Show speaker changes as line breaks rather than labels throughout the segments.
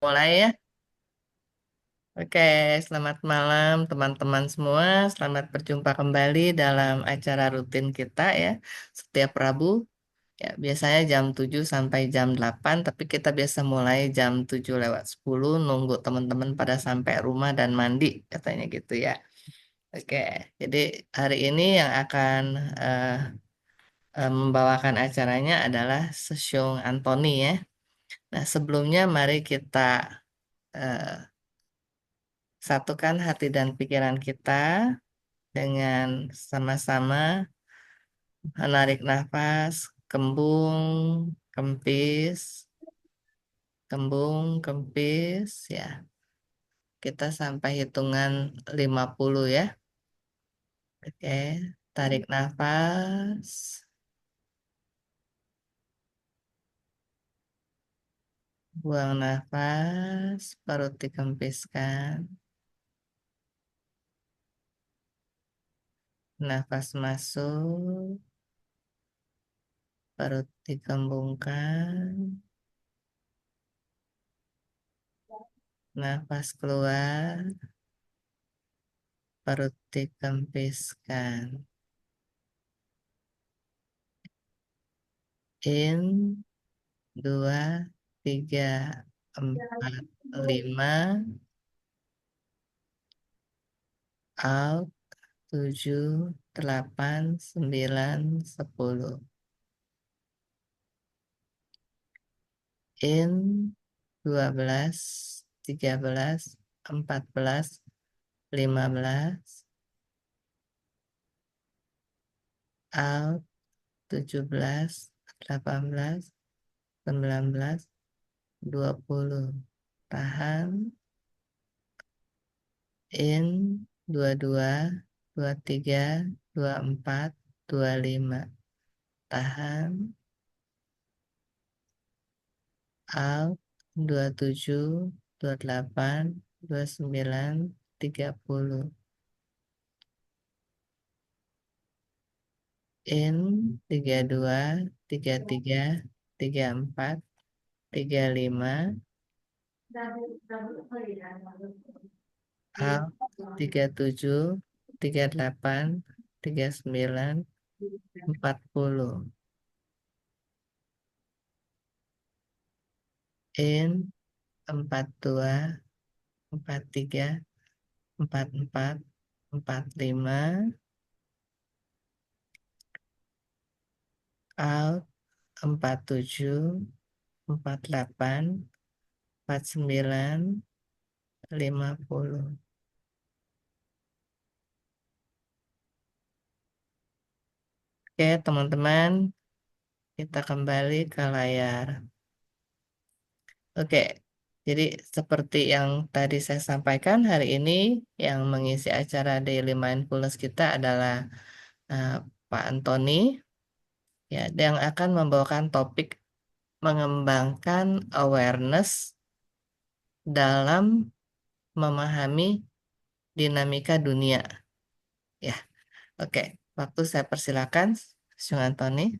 Mulai ya. Oke, selamat malam teman-teman semua. Selamat berjumpa kembali dalam acara rutin kita ya. Setiap Rabu, ya biasanya jam 7 sampai jam 8, tapi kita biasa mulai jam 7 lewat 10, nunggu teman-teman pada sampai rumah dan mandi, katanya gitu ya. Oke, jadi hari ini yang akan eh, membawakan acaranya adalah Sesyong Anthony ya. Nah, sebelumnya mari kita eh, satukan hati dan pikiran kita dengan sama-sama menarik nafas, kembung, kempis, kembung, kempis, ya. Kita sampai hitungan 50 ya. Oke, tarik nafas, buang nafas, perut dikempiskan, nafas masuk, perut dikembungkan, nafas keluar, perut dikempiskan. In, dua, tiga, empat, lima, out, tujuh, delapan, sembilan, sepuluh. In, 12, 13, 14, 15, out, 17, 18, 19, 20. Tahan, in, 22, 23, 24, 25. Tahan, out, 27, 28, 29, 30. In, 32, 33, 34, 35. Out, 37, 38, 39, 40. In, 42, 43, 44, 45. Out, 47, 48, 49, 50. Oke, teman-teman, kita kembali ke layar. Oke, jadi seperti yang tadi saya sampaikan, hari ini yang mengisi acara Daily Mindfulness kita adalah eh, Pak Antoni, ya, yang akan membawakan topik mengembangkan awareness dalam memahami dinamika dunia. Ya, oke. Waktu saya persilakan, Sung Antoni.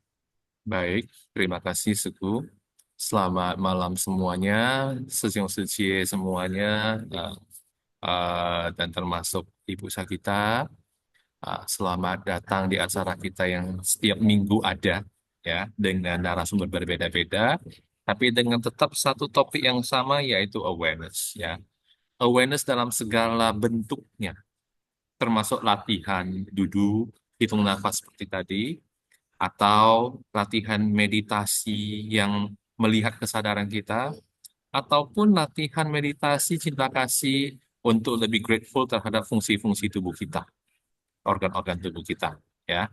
Baik, terima kasih Suku. Selamat malam semuanya, Sejong Suci semuanya, dan termasuk Ibu Sakita. Selamat datang di acara kita yang setiap minggu ada, ya, dengan narasumber berbeda-beda, tapi dengan tetap satu topik yang sama, yaitu awareness, ya. Awareness dalam segala bentuknya, termasuk latihan duduk, hitung nafas seperti tadi, atau latihan meditasi yang melihat kesadaran kita, ataupun latihan meditasi cinta kasih untuk lebih grateful terhadap fungsi-fungsi tubuh kita, organ-organ tubuh kita, ya.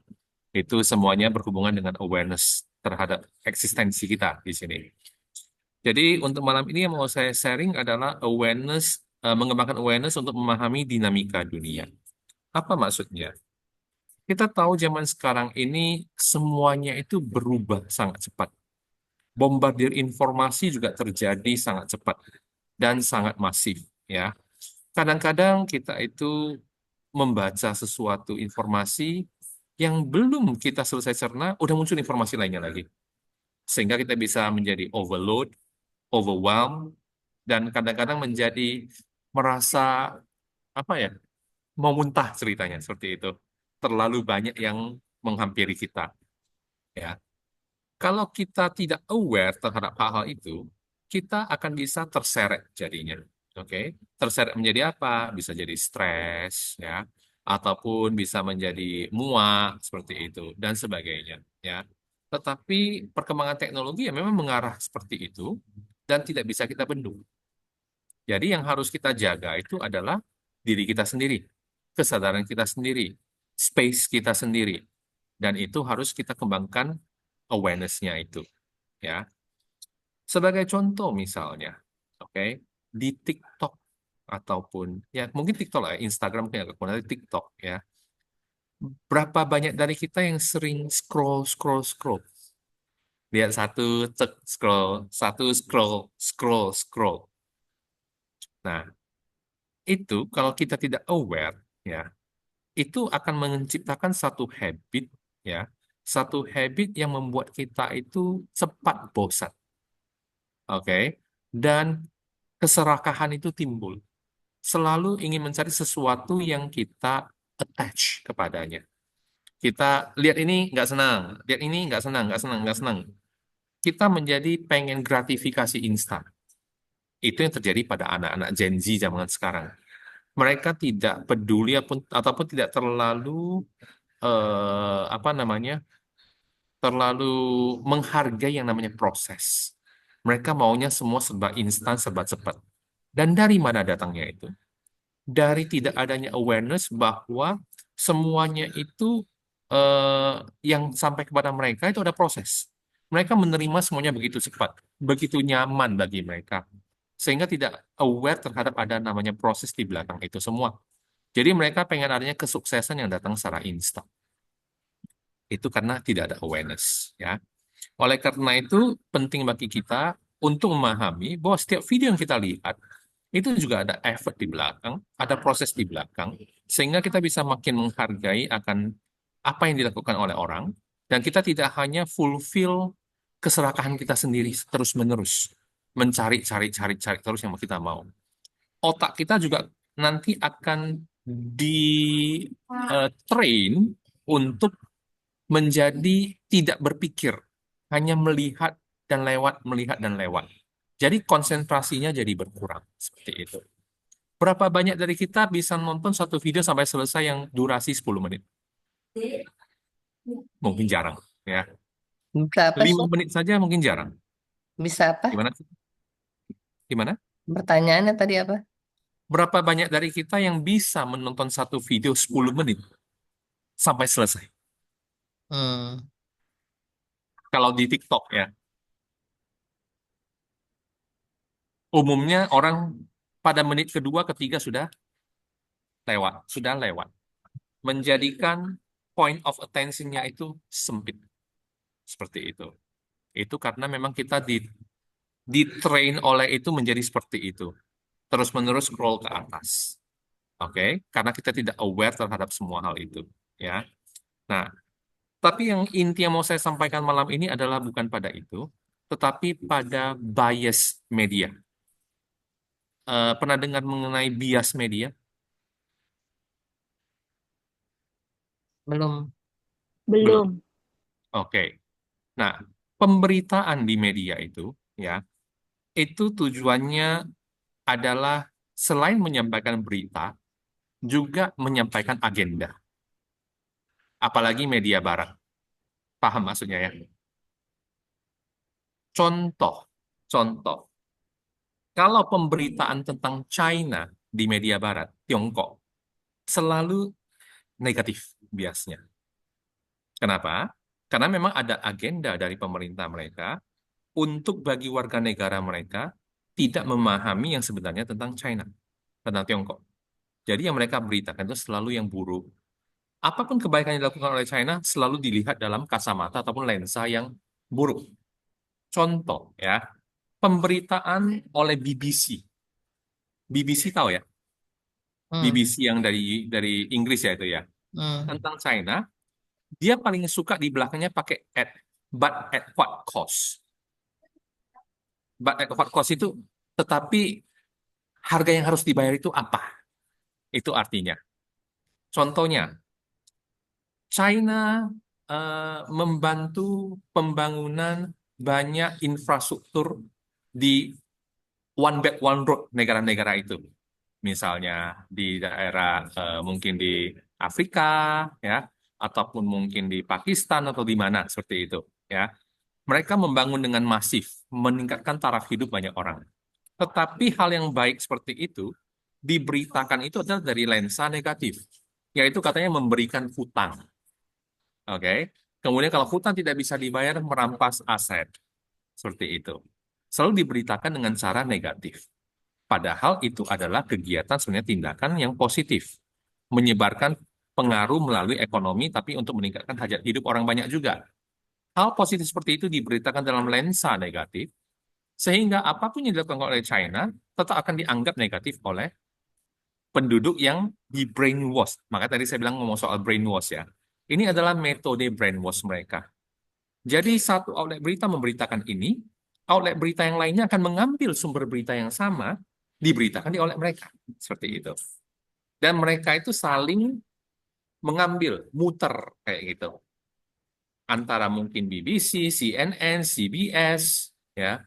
Itu semuanya berhubungan dengan awareness terhadap eksistensi kita di sini. Jadi untuk malam ini yang mau saya sharing adalah awareness, mengembangkan awareness untuk memahami dinamika dunia. Apa maksudnya? Kita tahu zaman sekarang ini semuanya itu berubah sangat cepat. Bombardir informasi juga terjadi sangat cepat dan sangat masif, ya. Kadang-kadang kita itu membaca sesuatu informasi yang belum kita selesai cerna, udah muncul informasi lainnya lagi. Sehingga kita bisa menjadi overload, overwhelmed, dan kadang-kadang menjadi merasa apa ya, mau muntah ceritanya seperti itu. Terlalu banyak yang menghampiri kita, ya. Kalau kita tidak aware terhadap hal-hal itu, kita akan bisa terseret jadinya. Oke, terseret menjadi apa? Bisa jadi stres, ya, ataupun bisa menjadi muak seperti itu dan sebagainya, ya. Tetapi perkembangan teknologi yang memang mengarah seperti itu dan tidak bisa kita bendung. Jadi yang harus kita jaga itu adalah diri kita sendiri, kesadaran kita sendiri, space kita sendiri, dan itu harus kita kembangkan awareness-nya itu, ya. Sebagai contoh misalnya, oke, di TikTok ataupun ya mungkin TikTok lah, ya, Instagram mungkin agak kurang, tapi TikTok ya. Berapa banyak dari kita yang sering scroll scroll scroll, lihat satu cek scroll, satu scroll scroll scroll. Nah, itu kalau kita tidak aware, ya, itu akan menciptakan satu habit, ya, satu habit yang membuat kita itu cepat bosan, oke, dan keserakahan itu timbul. Selalu ingin mencari sesuatu yang kita attach kepadanya. Kita lihat ini nggak senang, lihat ini nggak senang, nggak senang, nggak senang. Kita menjadi pengen gratifikasi instan. Itu yang terjadi pada anak-anak Gen Z zaman sekarang. Mereka tidak peduli ataupun tidak terlalu apa namanya, terlalu menghargai yang namanya proses. Mereka maunya semua serba instan, serba cepat. Dan dari mana datangnya itu? Dari tidak adanya awareness bahwa semuanya itu yang sampai kepada mereka itu ada proses. Mereka menerima semuanya begitu cepat, begitu nyaman bagi mereka, sehingga tidak aware terhadap ada namanya proses di belakang itu semua. Jadi mereka pengen adanya kesuksesan yang datang secara instan. Itu karena tidak ada awareness, ya. Oleh karena itu, penting bagi kita untuk memahami bahwa setiap video yang kita lihat, itu juga ada effort di belakang, ada proses di belakang, sehingga kita bisa makin menghargai akan apa yang dilakukan oleh orang, dan kita tidak hanya fulfill keserakahan kita sendiri terus-menerus, mencari, cari, cari, cari terus yang kita mau. Otak kita juga nanti akan di train untuk menjadi tidak berpikir, hanya melihat dan lewat. Jadi konsentrasinya jadi berkurang seperti itu. Berapa banyak dari kita bisa nonton satu video sampai selesai yang durasi 10 menit? Mungkin jarang, ya.
Bisa apa
lima
sih?
menit saja mungkin jarang.
Bisa apa?
Gimana sih? Gimana?
Pertanyaannya tadi apa?
Berapa banyak dari kita yang bisa menonton satu video 10 menit sampai selesai?
Hmm.
Kalau di TikTok ya, umumnya orang pada menit kedua, ketiga sudah lewat, sudah lewat. Menjadikan point of attention-nya itu sempit. Seperti itu. Itu karena memang kita di-train oleh itu menjadi seperti itu. Terus-menerus scroll ke atas. Oke? Karena kita tidak aware terhadap semua hal itu. Ya. Nah, tapi yang inti yang mau saya sampaikan malam ini adalah bukan pada itu, tetapi pada bias media. Pernah dengar mengenai bias media?
Belum.
Belum.
Belum.
Oke. Nah, pemberitaan di media ya, itu tujuannya adalah selain menyampaikan berita, juga menyampaikan agenda. Apalagi media barat. Paham maksudnya ya? Contoh, contoh. Kalau pemberitaan tentang China di media barat, Tiongkok, selalu negatif biasnya. Kenapa? Karena memang ada agenda dari pemerintah mereka untuk bagi warga negara mereka tidak memahami yang sebenarnya tentang China, tentang Tiongkok. Jadi yang mereka beritakan itu selalu yang buruk. Apapun kebaikan yang dilakukan oleh China selalu dilihat dalam kacamata ataupun lensa yang buruk. Contoh ya, pemberitaan oleh BBC. BBC tahu ya?
Hmm.
BBC yang dari Inggris ya itu ya.
Hmm.
Tentang China, dia paling suka di belakangnya pakai at, but at what cost? But at what cost itu Tetapi harga yang harus dibayar itu apa? Itu artinya. Contohnya, China membantu pembangunan banyak infrastruktur di One Belt One Road negara-negara itu. Misalnya di daerah mungkin di Afrika, ya, ataupun mungkin di Pakistan atau di mana seperti itu, ya. Mereka membangun dengan masif, meningkatkan taraf hidup banyak orang. Tetapi hal yang baik seperti itu diberitakan itu adalah dari lensa negatif, yaitu katanya memberikan hutang. Oke. Kemudian kalau hutang tidak bisa dibayar, merampas aset. Seperti itu. Selalu diberitakan dengan cara negatif. Padahal itu adalah kegiatan sebenarnya tindakan yang positif. Menyebarkan pengaruh melalui ekonomi, tapi untuk meningkatkan hajat hidup orang banyak juga. Hal positif seperti itu diberitakan dalam lensa negatif, sehingga apapun yang dilakukan oleh China tetap akan dianggap negatif oleh penduduk yang di brainwash. Maka tadi saya bilang ngomong soal brainwash ya. Ini adalah metode brainwash mereka. Jadi satu outlet berita memberitakan ini, outlet berita yang lainnya akan mengambil sumber berita yang sama, diberitakan di outlet mereka. Seperti itu. Dan mereka itu saling mengambil, muter kayak gitu. Antara mungkin BBC, CNN, CBS, ya,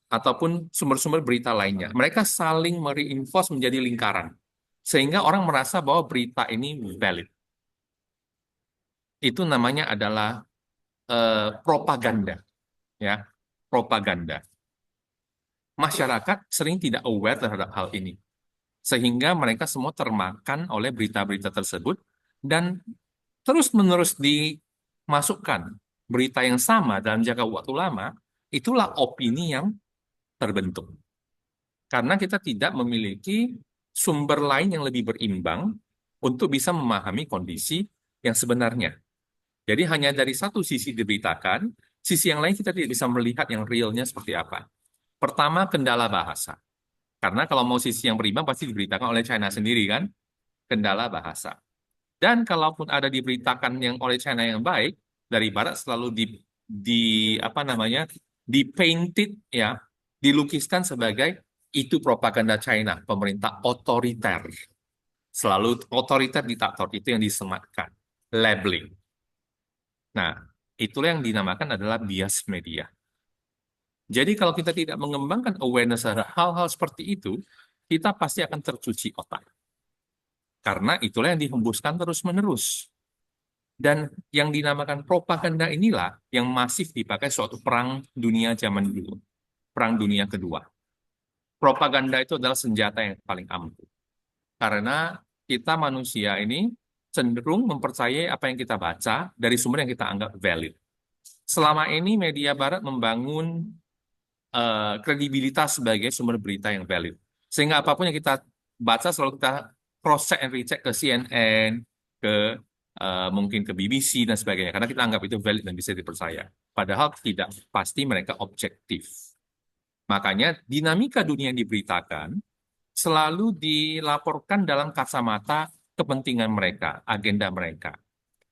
ataupun sumber-sumber berita lainnya. Mereka saling mereinforce menjadi lingkaran. Sehingga orang merasa bahwa berita ini valid. Itu namanya adalah propaganda, ya, propaganda. Masyarakat sering tidak aware terhadap hal ini, sehingga mereka semua termakan oleh berita-berita tersebut dan terus-menerus dimasukkan berita yang sama dalam jangka waktu lama, itulah opini yang terbentuk. Karena kita tidak memiliki sumber lain yang lebih berimbang untuk bisa memahami kondisi yang sebenarnya. Jadi hanya dari satu sisi diberitakan, sisi yang lain kita tidak bisa melihat yang realnya seperti apa. Pertama, kendala bahasa. Karena kalau mau sisi yang berimbang pasti diberitakan oleh China sendiri kan, kendala bahasa. Dan kalaupun ada diberitakan yang oleh China yang baik, dari Barat selalu di apa namanya, dipainted ya, dilukiskan sebagai itu propaganda China, pemerintah otoriter. Selalu otoriter diktator, itu yang disematkan. Labeling. Nah, itulah yang dinamakan adalah bias media. Jadi kalau kita tidak mengembangkan awareness terhadap hal-hal seperti itu, kita pasti akan tercuci otak. Karena itulah yang dihembuskan terus-menerus. Dan yang dinamakan propaganda inilah yang masif dipakai suatu perang dunia zaman dulu. Perang dunia kedua. Propaganda itu adalah senjata yang paling ampuh. Karena kita manusia ini cenderung mempercayai apa yang kita baca dari sumber yang kita anggap valid. Selama ini media barat membangun kredibilitas sebagai sumber berita yang valid. Sehingga apapun yang kita baca selalu kita cross-check and recheck ke CNN, ke mungkin ke BBC dan sebagainya. Karena kita anggap itu valid dan bisa dipercaya. Padahal tidak, pasti mereka objektif. Makanya dinamika dunia yang diberitakan selalu dilaporkan dalam kacamata kepentingan mereka, agenda mereka.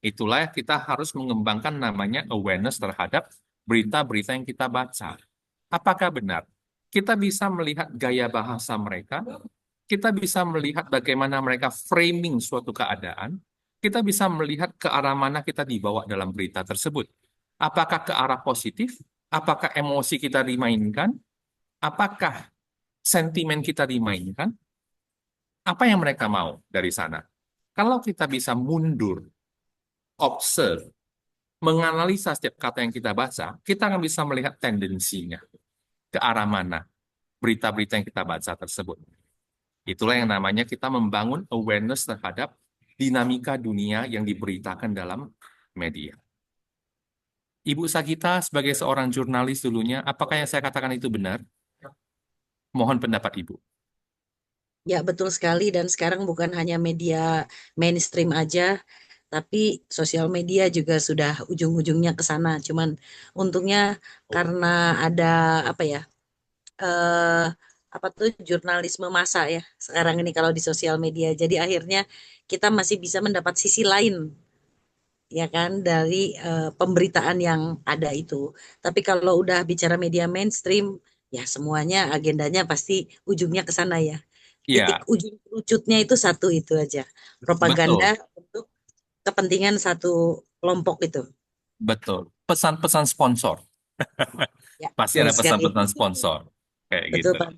Itulah kita harus mengembangkan namanya awareness terhadap berita-berita yang kita baca. Apakah benar? Kita bisa melihat gaya bahasa mereka, kita bisa melihat bagaimana mereka framing suatu keadaan, kita bisa melihat ke arah mana kita dibawa dalam berita tersebut. Apakah ke arah positif? Apakah emosi kita dimainkan? Apakah sentimen kita dimainkan? Apa yang mereka mau dari sana? Kalau kita bisa mundur, observe, menganalisa setiap kata yang kita baca, kita akan bisa melihat tendensinya ke arah mana berita-berita yang kita baca tersebut. Itulah yang namanya kita membangun awareness terhadap dinamika dunia yang diberitakan dalam media. Ibu Sagita sebagai seorang jurnalis dulunya, apakah yang saya katakan itu benar? Mohon pendapat Ibu.
Ya, betul sekali. Dan sekarang bukan hanya media mainstream aja, tapi sosial media juga sudah ujung-ujungnya ke sana. Cuman untungnya karena ada apa ya, eh, apa tuh jurnalisme massa ya sekarang ini kalau di sosial media. Jadi akhirnya kita masih bisa mendapat sisi lain ya kan dari pemberitaan yang ada itu. Tapi kalau udah bicara media mainstream Ya semuanya agendanya pasti ujungnya ke sana ya. Titik
Iya,
ujung lucutnya itu satu itu aja. Propaganda
betul,
untuk kepentingan satu kelompok itu.
betul. Pesan-pesan sponsor.
Ya,
Pasti
betul
ada
sekali.
pesan-pesan sponsor. Kayak
Betul
gitu.
Pak.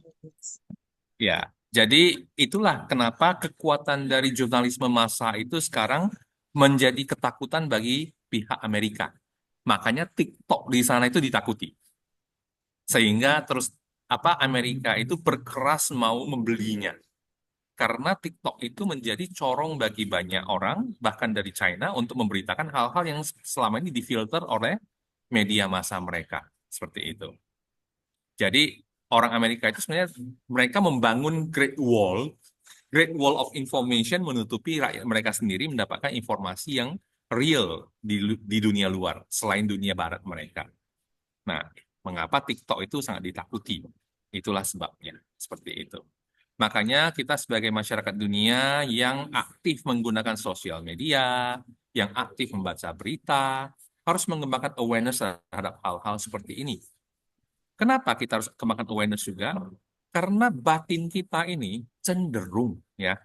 Ya, jadi itulah kenapa kekuatan dari jurnalisme massa itu sekarang menjadi ketakutan bagi pihak Amerika. Makanya TikTok di sana itu ditakuti. Sehingga terus Amerika itu berkeras mau membelinya. Karena TikTok itu menjadi corong bagi banyak orang, bahkan dari China, untuk memberitakan hal-hal yang selama ini difilter oleh media massa mereka. Seperti itu. Jadi orang Amerika itu sebenarnya mereka membangun Great Wall of Information menutupi rakyat mereka sendiri mendapatkan informasi yang real di dunia luar, selain dunia barat mereka. Nah, mengapa TikTok itu sangat ditakuti? Itulah sebabnya, seperti itu. Makanya kita sebagai masyarakat dunia yang aktif menggunakan sosial media, yang aktif membaca berita, harus mengembangkan awareness terhadap hal-hal seperti ini. Kenapa kita harus kembangkan awareness juga? Karena batin kita ini cenderung ya,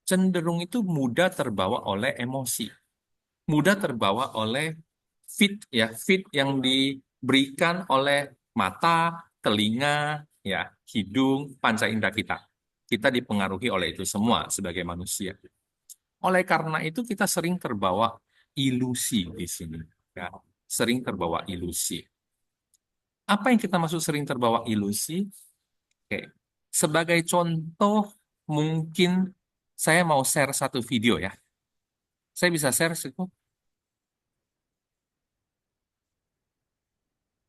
cenderung itu mudah terbawa oleh emosi, mudah terbawa oleh feed yang diberikan oleh mata, telinga, ya, hidung, panca indera kita. Kita dipengaruhi oleh itu semua sebagai manusia. Oleh karena itu kita sering terbawa ilusi di sini, ya. Sering terbawa ilusi. Apa yang kita maksud sering terbawa ilusi? Oke. Sebagai contoh, mungkin saya mau share satu video ya. Saya bisa share itu.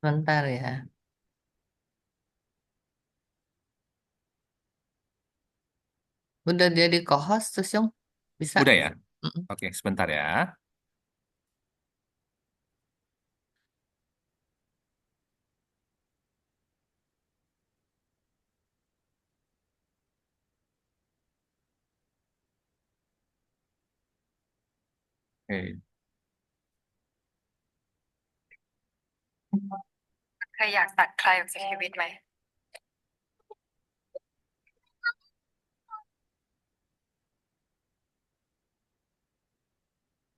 Bentar ya. Udah jadi co-host terus Yung? Bisa?
Udah ya?
Mm-mm.
Oke, sebentar ya. Oke.
เคยอยากตัดใครออกจากชีวิตไหม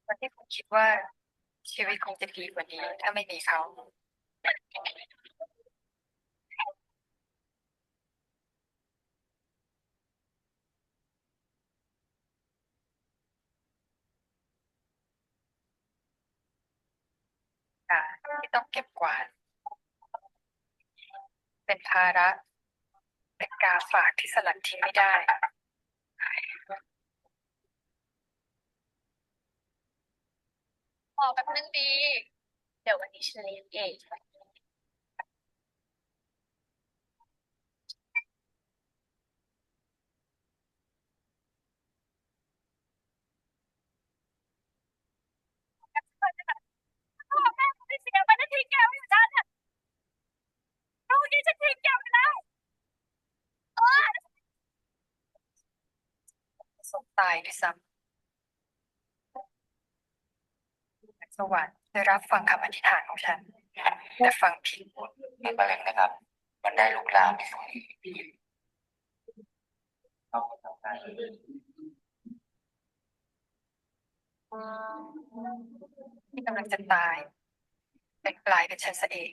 วันที่คุณคิดว่าชีวิตคงจะดีกว่านี้ถ้าไม่มีเขาค่ะที่ต้องเก็บกวาดเป็นภาระเป็นกาฝากที่สลัดทิ้งไม่ได้รอแป๊บนึงดีเดี๋ยววันนี้ฉันเลี้ยงเองพ่อแม่ไม่เสียไปแล้วทิ้งแกไว้อยู่ฉันน่ะลูกนี้ฉันทิ้งแกไปแล้วสมตายด้วยซ้ำสวรรค์ได้รับฟังคำอธิษฐานของฉันแต่ฟังผิดมีประเด็นนะครับมันได้ลุกลามไปสู่ที่กำลังจะตายเป็นกลายเป็นฉันซะเอง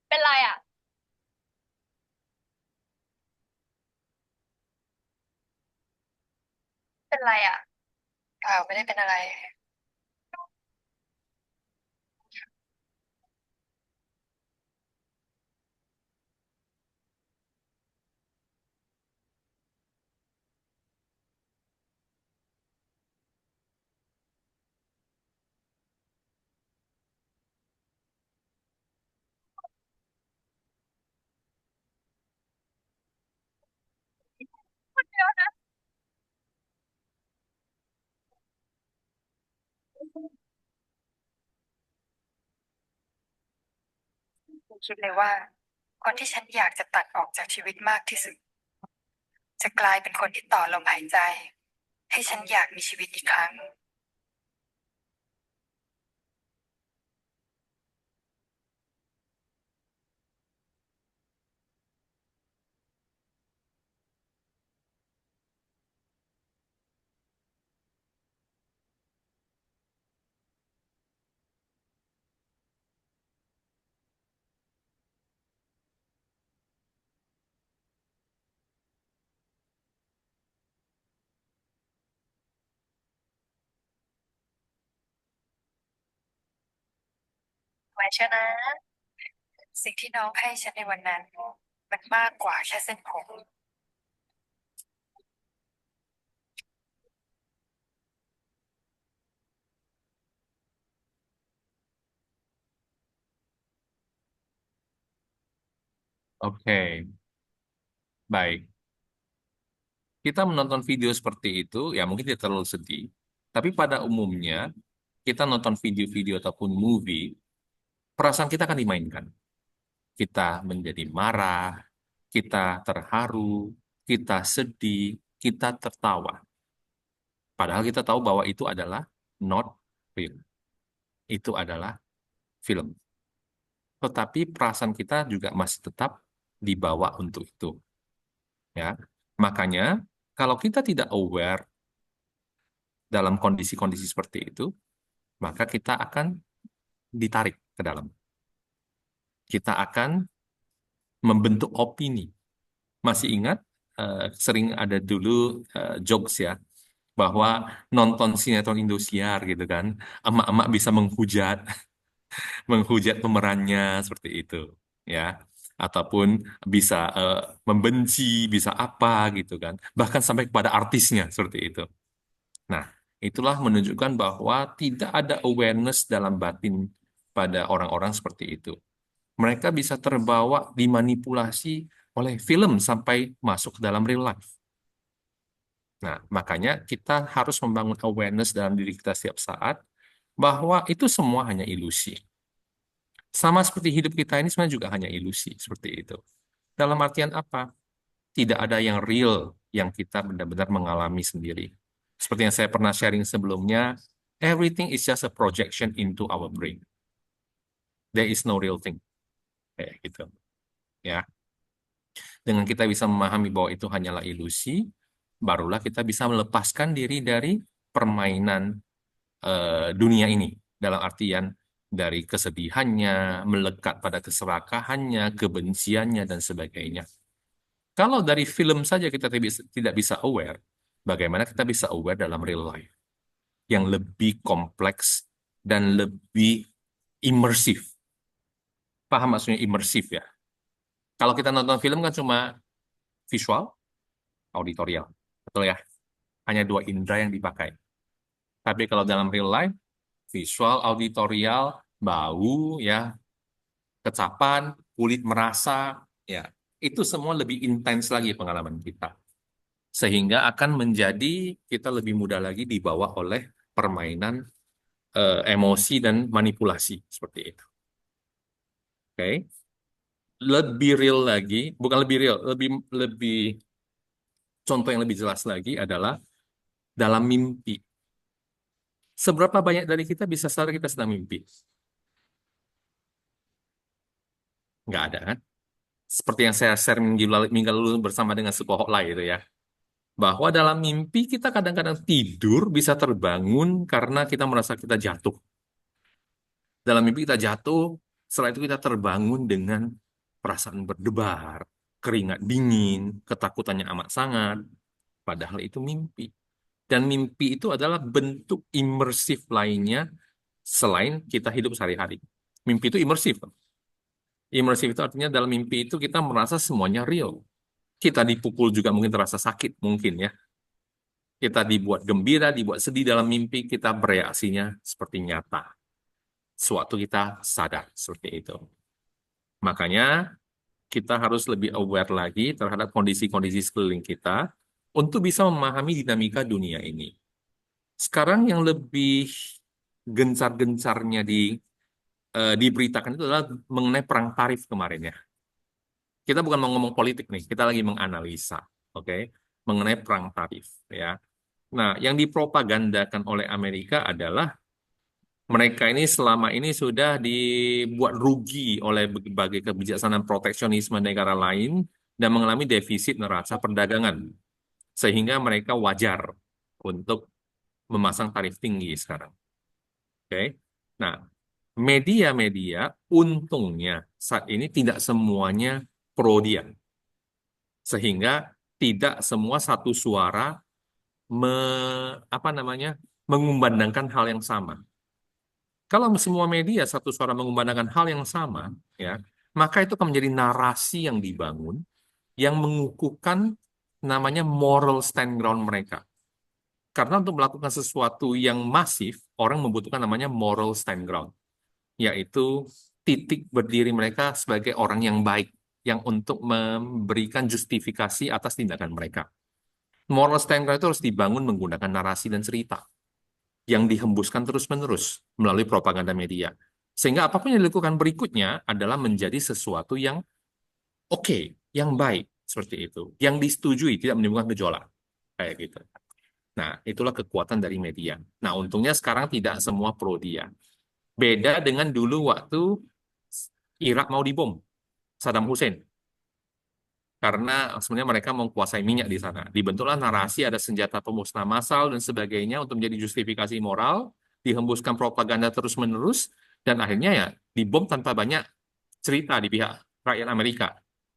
เป็นไรอ่ะเป็นไรอ่ะเปล่าไม่ได้เป็นอะไร คิดเลยว่าคนที่ฉันอยากจะตัดออกจากชีวิตมากที่สุดจะกลายเป็นคนที่ต่อลมหายใจให้ฉันอยากมีชีวิตอีกครั้ง ไว้เชียวนะสิ่งที่น้องให้ฉันในวันนั้นมันมากกว่าแค่เส้นผม
Oke, baik. Kita menonton video seperti itu, ya mungkin tidak terlalu sedih. Tapi pada umumnya, kita nonton video-video ataupun movie, perasaan kita akan dimainkan. Kita menjadi marah, kita terharu, kita sedih, kita tertawa. Padahal kita tahu bahwa itu adalah not real. Itu adalah film. Tetapi perasaan kita juga masih tetap dibawa untuk itu. Ya, makanya kalau kita tidak aware dalam kondisi-kondisi seperti itu, maka kita akan ditarik ke dalam. Kita akan membentuk opini. Masih ingat sering ada dulu jokes ya, bahwa nonton sinetron Indosiar gitu kan, emak-emak bisa menghujat, menghujat pemerannya seperti itu, ya, ataupun bisa membenci, bisa apa gitu kan, bahkan sampai kepada artisnya seperti itu. Nah, itulah menunjukkan bahwa tidak ada awareness dalam batin pada orang-orang seperti itu. Mereka bisa terbawa, dimanipulasi oleh film sampai masuk ke dalam real life. Nah, makanya kita harus membangun awareness dalam diri kita setiap saat bahwa itu semua hanya ilusi. Sama seperti hidup kita ini sebenarnya juga hanya ilusi, seperti itu. Dalam artian apa? Tidak ada yang real yang kita benar-benar mengalami sendiri. Seperti yang saya pernah sharing sebelumnya, everything is just a projection into our brain. There is no real thing. Kayak gitu. Ya. Dengan kita bisa memahami bahwa itu hanyalah ilusi, barulah kita bisa melepaskan diri dari permainan dunia ini. Dalam artian dari kesedihannya, melekat pada keserakahannya, kebenciannya, dan sebagainya. Kalau dari film saja kita tidak bisa aware, bagaimana kita bisa aware dalam real life? Yang lebih kompleks dan lebih imersif. Paham maksudnya imersif ya? Kalau kita nonton film kan cuma visual, auditorial. Betul ya? Hanya dua indera yang dipakai. Tapi kalau dalam real life, visual, auditorial, bau, ya, kecapan, kulit merasa, ya, itu semua lebih intens lagi pengalaman kita. Sehingga akan menjadi kita lebih mudah lagi dibawa oleh permainan emosi dan manipulasi seperti itu. Oke. Lebih real lagi, bukan lebih real, lebih contoh yang lebih jelas lagi adalah dalam mimpi. Seberapa banyak dari kita bisa sadar kita sedang mimpi? Nggak ada kan? Seperti yang saya share minggu lalu bersama dengan Sukoho Lai itu ya. Bahwa dalam mimpi kita kadang-kadang tidur bisa terbangun karena kita merasa kita jatuh. Dalam mimpi kita jatuh, setelah itu kita terbangun dengan perasaan berdebar, keringat dingin, ketakutannya amat sangat. Padahal itu mimpi. Dan mimpi itu adalah bentuk imersif lainnya selain kita hidup sehari-hari. Mimpi itu imersif. Imersif itu artinya dalam mimpi itu kita merasa semuanya real. Kita dipukul juga mungkin terasa sakit mungkin ya. Kita dibuat gembira, dibuat sedih dalam mimpi, kita bereaksinya seperti nyata. Suatu kita sadar seperti itu. Makanya kita harus lebih aware lagi terhadap kondisi-kondisi sekeliling kita untuk bisa memahami dinamika dunia ini. Sekarang yang lebih gencar-gencarnya diberitakan itu adalah mengenai perang tarif kemarin ya. Kita bukan mau ngomong politik nih, kita lagi menganalisa, oke, mengenai perang tarif ya. Nah, yang dipropagandakan oleh Amerika adalah mereka ini selama ini sudah dibuat rugi oleh berbagai kebijaksanaan proteksionisme negara lain dan mengalami defisit neraca perdagangan, sehingga mereka wajar untuk memasang tarif tinggi sekarang. Oke. Nah, media-media untungnya saat ini tidak semuanya pro dia, sehingga tidak semua satu suara me, apa namanya mengumandangkan hal yang sama. Kalau semua media satu suara mengumandangkan hal yang sama, ya, maka itu akan menjadi narasi yang dibangun yang mengukuhkan namanya moral stand ground mereka. Karena untuk melakukan sesuatu yang masif, orang membutuhkan namanya moral stand ground, yaitu titik berdiri mereka sebagai orang yang baik, yang untuk memberikan justifikasi atas tindakan mereka. Moral stand ground itu harus dibangun menggunakan narasi dan cerita yang dihembuskan terus-menerus melalui propaganda media. Sehingga apapun yang dilakukan berikutnya adalah menjadi sesuatu yang oke, yang baik, seperti itu. Yang disetujui, tidak menimbulkan gejolak. Kayak gitu. Nah, itulah kekuatan dari media. Nah, untungnya sekarang tidak semua pro dia. Beda dengan dulu waktu Irak mau dibom, Saddam Hussein. Karena sebenarnya mereka menguasai minyak di sana. Dibentuklah narasi ada senjata pemusnah massal dan sebagainya untuk menjadi justifikasi moral, dihembuskan propaganda terus-menerus, dan akhirnya ya dibom tanpa banyak cerita di pihak rakyat Amerika.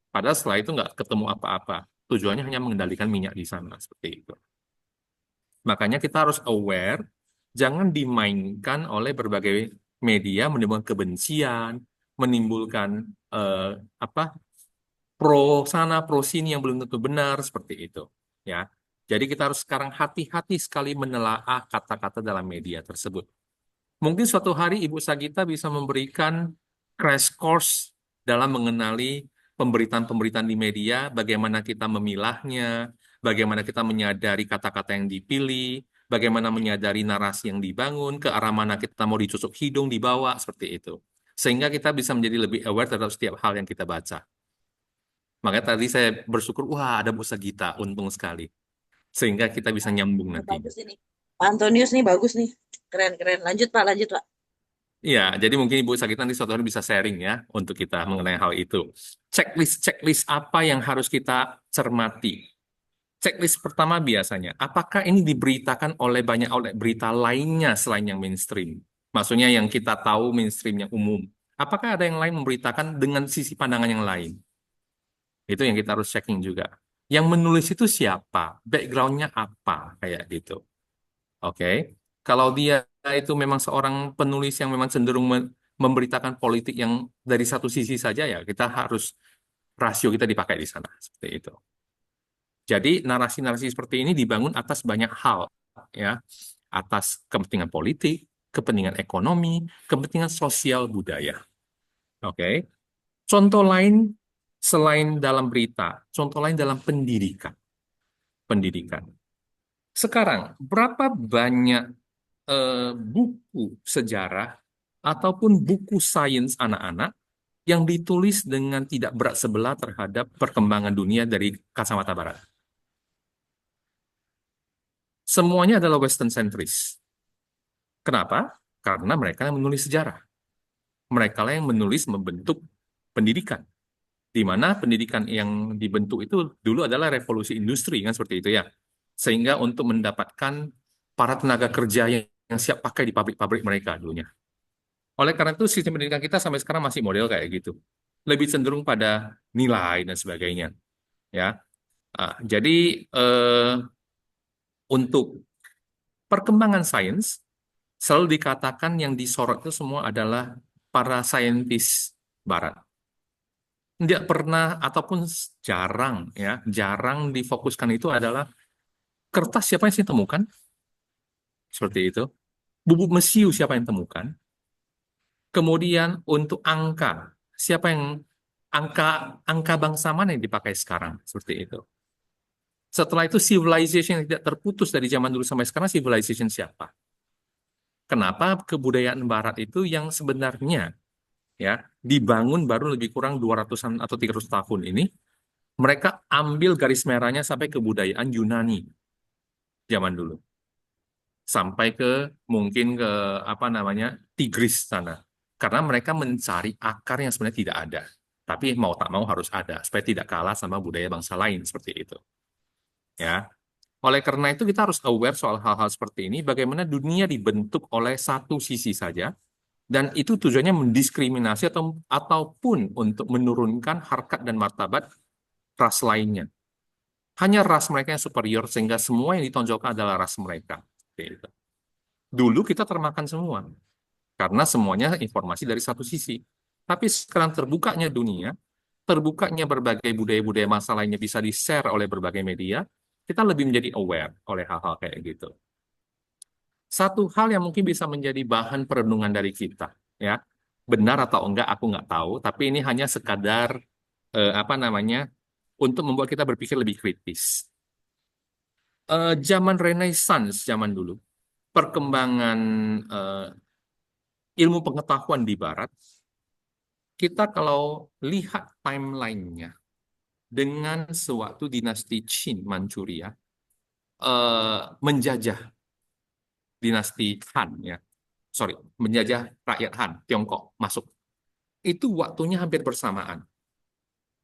Padahal setelah itu nggak ketemu apa-apa. Tujuannya hanya mengendalikan minyak di sana, seperti itu. Makanya kita harus aware, jangan dimainkan oleh berbagai media menimbulkan kebencian, menimbulkan apa pro sana, pro sini yang belum tentu benar, seperti itu. Ya, jadi kita harus sekarang hati-hati sekali menelaah kata-kata dalam media tersebut. Mungkin suatu hari Ibu Sagita bisa memberikan crash course dalam mengenali pemberitaan-pemberitaan di media, bagaimana kita memilahnya, bagaimana kita menyadari kata-kata yang dipilih, bagaimana menyadari narasi yang dibangun, ke arah mana kita mau ditusuk hidung, dibawa, seperti itu. Sehingga kita bisa menjadi lebih aware terhadap setiap hal yang kita baca. Makanya tadi saya bersyukur, wah ada Bu Sagita, untung sekali. Sehingga kita bisa nyambung
Ini
nantinya.
bagus ini. Pak Antonius nih bagus nih. Keren-keren. Lanjut Pak, lanjut Pak.
Iya, jadi mungkin Ibu Sagita nanti suatu hari bisa sharing ya untuk kita mengenai hal itu. Checklist apa yang harus kita cermati? Checklist pertama biasanya, apakah ini diberitakan oleh berita lainnya selain yang mainstream? Maksudnya yang kita tahu mainstream yang umum. Apakah ada yang lain memberitakan dengan sisi pandangan yang lain? Itu yang kita harus checking juga. Yang menulis itu siapa? Backgroundnya apa? Kayak gitu. Oke. Kalau dia itu memang seorang penulis yang memang cenderung memberitakan politik yang dari satu sisi saja, ya kita harus rasio kita dipakai di sana. Seperti itu. Jadi narasi-narasi seperti ini dibangun atas banyak hal, ya, atas kepentingan politik, kepentingan ekonomi, kepentingan sosial budaya. Oke. Contoh lain selain dalam berita, contoh lain dalam pendidikan. Pendidikan. Sekarang, berapa banyak buku sejarah ataupun buku sains anak-anak yang ditulis dengan tidak berat sebelah terhadap perkembangan dunia dari kacamata barat? Semuanya adalah Western centris. Kenapa? Karena mereka yang menulis sejarah. Mereka lah yang menulis membentuk pendidikan. Di mana pendidikan yang dibentuk itu dulu adalah revolusi industri, kan seperti itu ya. Sehingga untuk mendapatkan para tenaga kerja yang siap pakai di pabrik-pabrik mereka dulunya. Oleh karena itu sistem pendidikan kita sampai sekarang masih model kayak gitu. Lebih cenderung pada nilai dan sebagainya. Ya, jadi untuk perkembangan sains selalu dikatakan yang disorot itu semua adalah para saintis Barat. Tidak pernah ataupun jarang ya, jarang difokuskan itu adalah kertas siapa yang saya temukan, seperti itu. Bubuk mesiu siapa yang temukan. Kemudian untuk angka, siapa yang angka bangsa mana yang dipakai sekarang, seperti itu. Setelah itu civilization yang tidak terputus dari zaman dulu sampai sekarang, civilization siapa? Kenapa kebudayaan Barat itu yang sebenarnya ya dibangun baru lebih kurang 200-an atau 300 tahun ini, mereka ambil garis merahnya sampai kebudayaan Yunani zaman dulu. Sampai ke mungkin ke apa namanya Tigris sana. Karena mereka mencari akar yang sebenarnya tidak ada. Tapi mau tak mau harus ada supaya tidak kalah sama budaya bangsa lain seperti itu. Ya. Oleh karena itu kita harus aware soal hal-hal seperti ini, bagaimana dunia dibentuk oleh satu sisi saja, dan itu tujuannya mendiskriminasi ataupun untuk menurunkan harkat dan martabat ras lainnya. Hanya ras mereka yang superior, sehingga semua yang ditonjolkan adalah ras mereka. Seperti itu. Dulu kita termakan semua, karena semuanya informasi dari satu sisi. Tapi sekarang terbukanya dunia, terbukanya berbagai budaya-budaya masa lainnya bisa di-share oleh berbagai media, kita lebih menjadi aware oleh hal-hal kayak gitu. Satu hal yang mungkin bisa menjadi bahan perenungan dari kita, ya, benar atau enggak aku nggak tahu, tapi ini hanya sekadar apa namanya untuk membuat kita berpikir lebih kritis. Zaman Renaissance zaman dulu, perkembangan eh, ilmu pengetahuan di Barat, kita kalau lihat timelinenya dengan sewaktu dinasti Qin Manchuria menjajah dinasti Han, ya, sorry, menjajah rakyat Han, Tiongkok masuk. Itu waktunya hampir bersamaan.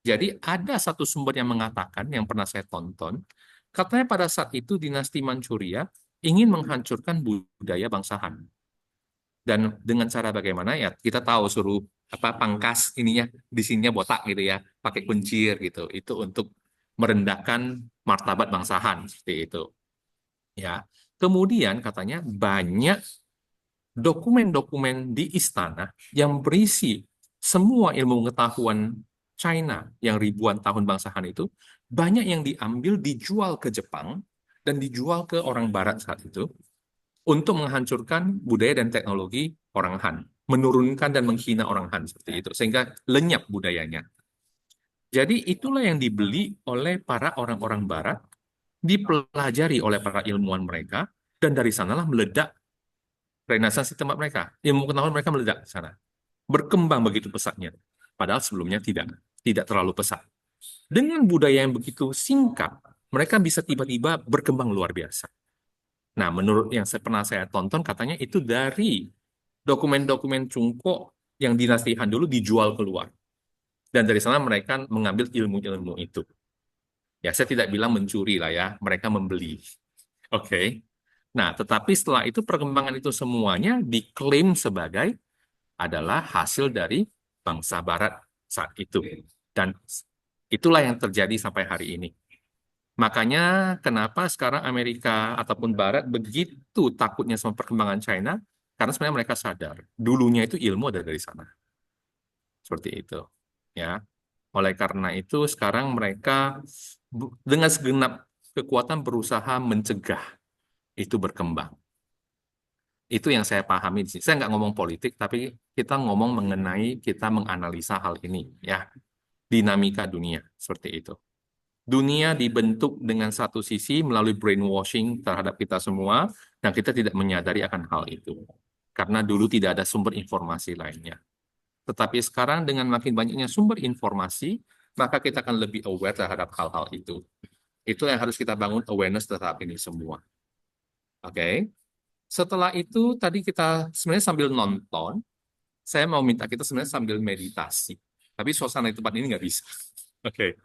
Jadi ada satu sumber yang mengatakan, yang pernah saya tonton, katanya pada saat itu dinasti Manchuria ingin menghancurkan budaya bangsa Han. Dan dengan cara bagaimana ya kita tahu suruh apa pangkas ininya di sininya botak gitu ya, pakai kuncir gitu. Itu untuk merendahkan martabat bangsa Han seperti itu. Ya. Kemudian katanya banyak dokumen-dokumen di istana yang berisi semua ilmu pengetahuan China yang ribuan tahun bangsa Han itu banyak yang diambil dijual ke Jepang dan dijual ke orang Barat saat itu untuk menghancurkan budaya dan teknologi orang Han, menurunkan dan menghina orang Han seperti itu, sehingga lenyap budayanya. Jadi itulah yang dibeli oleh para orang-orang Barat, dipelajari oleh para ilmuwan mereka, dan dari sanalah meledak Renaissance di tempat mereka. Ilmu pengetahuan mereka meledak di sana. Berkembang begitu pesatnya. Padahal sebelumnya tidak terlalu pesat. Dengan budaya yang begitu singkat, mereka bisa tiba-tiba berkembang luar biasa. Nah, menurut yang pernah saya tonton, katanya itu dari dokumen-dokumen Cungko yang dinasti Han dulu dijual keluar. Dan dari sana mereka mengambil ilmu-ilmu itu. Ya, saya tidak bilang mencuri lah ya, mereka membeli. Oke. Nah, tetapi setelah itu perkembangan itu semuanya diklaim sebagai adalah hasil dari bangsa Barat saat itu. Dan itulah yang terjadi sampai hari ini. Makanya kenapa sekarang Amerika ataupun Barat begitu takutnya sama perkembangan China, karena sebenarnya mereka sadar, dulunya itu ilmu ada dari sana. Seperti itu. Ya. Oleh karena itu sekarang mereka dengan segenap kekuatan berusaha mencegah itu berkembang. Itu yang saya pahami di sini. Saya nggak ngomong politik, tapi kita ngomong mengenai kita menganalisa hal ini, ya, dinamika dunia seperti itu. Dunia dibentuk dengan satu sisi melalui brainwashing terhadap kita semua, dan kita tidak menyadari akan hal itu. Karena dulu tidak ada sumber informasi lainnya. Tetapi sekarang dengan makin banyaknya sumber informasi, maka kita akan lebih aware terhadap hal-hal itu. Itu yang harus kita bangun awareness terhadap ini semua. Oke. Setelah itu tadi kita sebenarnya sambil nonton, saya mau minta kita sebenarnya sambil meditasi. Tapi suasana di tempat ini nggak bisa. Oke.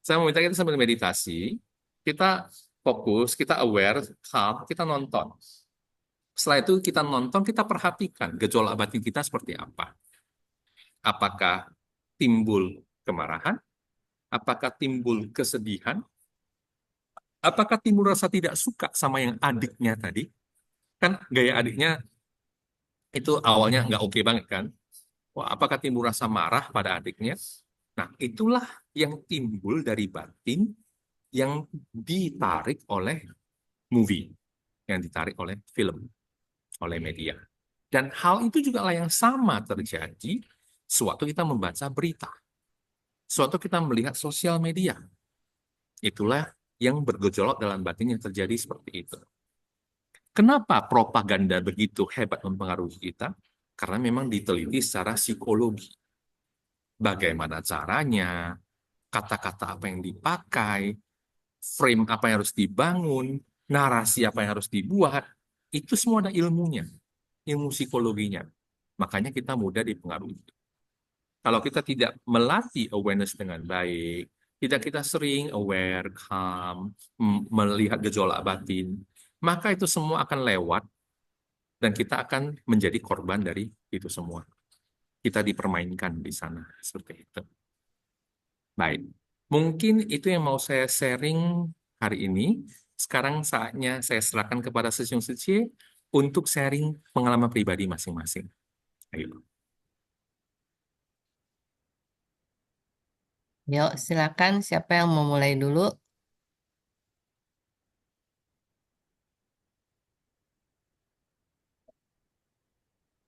Saya mau minta kita sambil meditasi, kita fokus, kita aware, calm, kita nonton. Setelah itu kita nonton, kita perhatikan gejolak batin kita seperti apa. Apakah timbul kemarahan? Apakah timbul kesedihan? Apakah timbul rasa tidak suka sama yang adiknya tadi? Kan gaya adiknya itu awalnya nggak oke banget kan? Wah, apakah timbul rasa marah pada adiknya? Nah, itulah yang timbul dari batin yang ditarik oleh movie, yang ditarik oleh film, oleh media. Dan hal itu juga lah yang sama terjadi sewaktu kita membaca berita, sewaktu kita melihat sosial media. Itulah yang bergejolak dalam batin yang terjadi seperti itu. Kenapa propaganda begitu hebat mempengaruhi kita? Karena memang diteliti secara psikologi. Bagaimana caranya, kata-kata apa yang dipakai, frame apa yang harus dibangun, narasi apa yang harus dibuat, itu semua ada ilmunya, ilmu psikologinya. Makanya kita mudah dipengaruhi. Kalau kita tidak melatih awareness dengan baik, tidak kita sering aware, calm, melihat gejolak batin, maka itu semua akan lewat dan kita akan menjadi korban dari itu semua. Kita dipermainkan di sana, seperti itu. Baik, mungkin itu yang mau saya sharing hari ini. Sekarang saatnya saya serahkan kepada Sesiung Suci untuk sharing pengalaman pribadi masing-masing. Ayo.
Yuk, silakan siapa yang mau mulai dulu?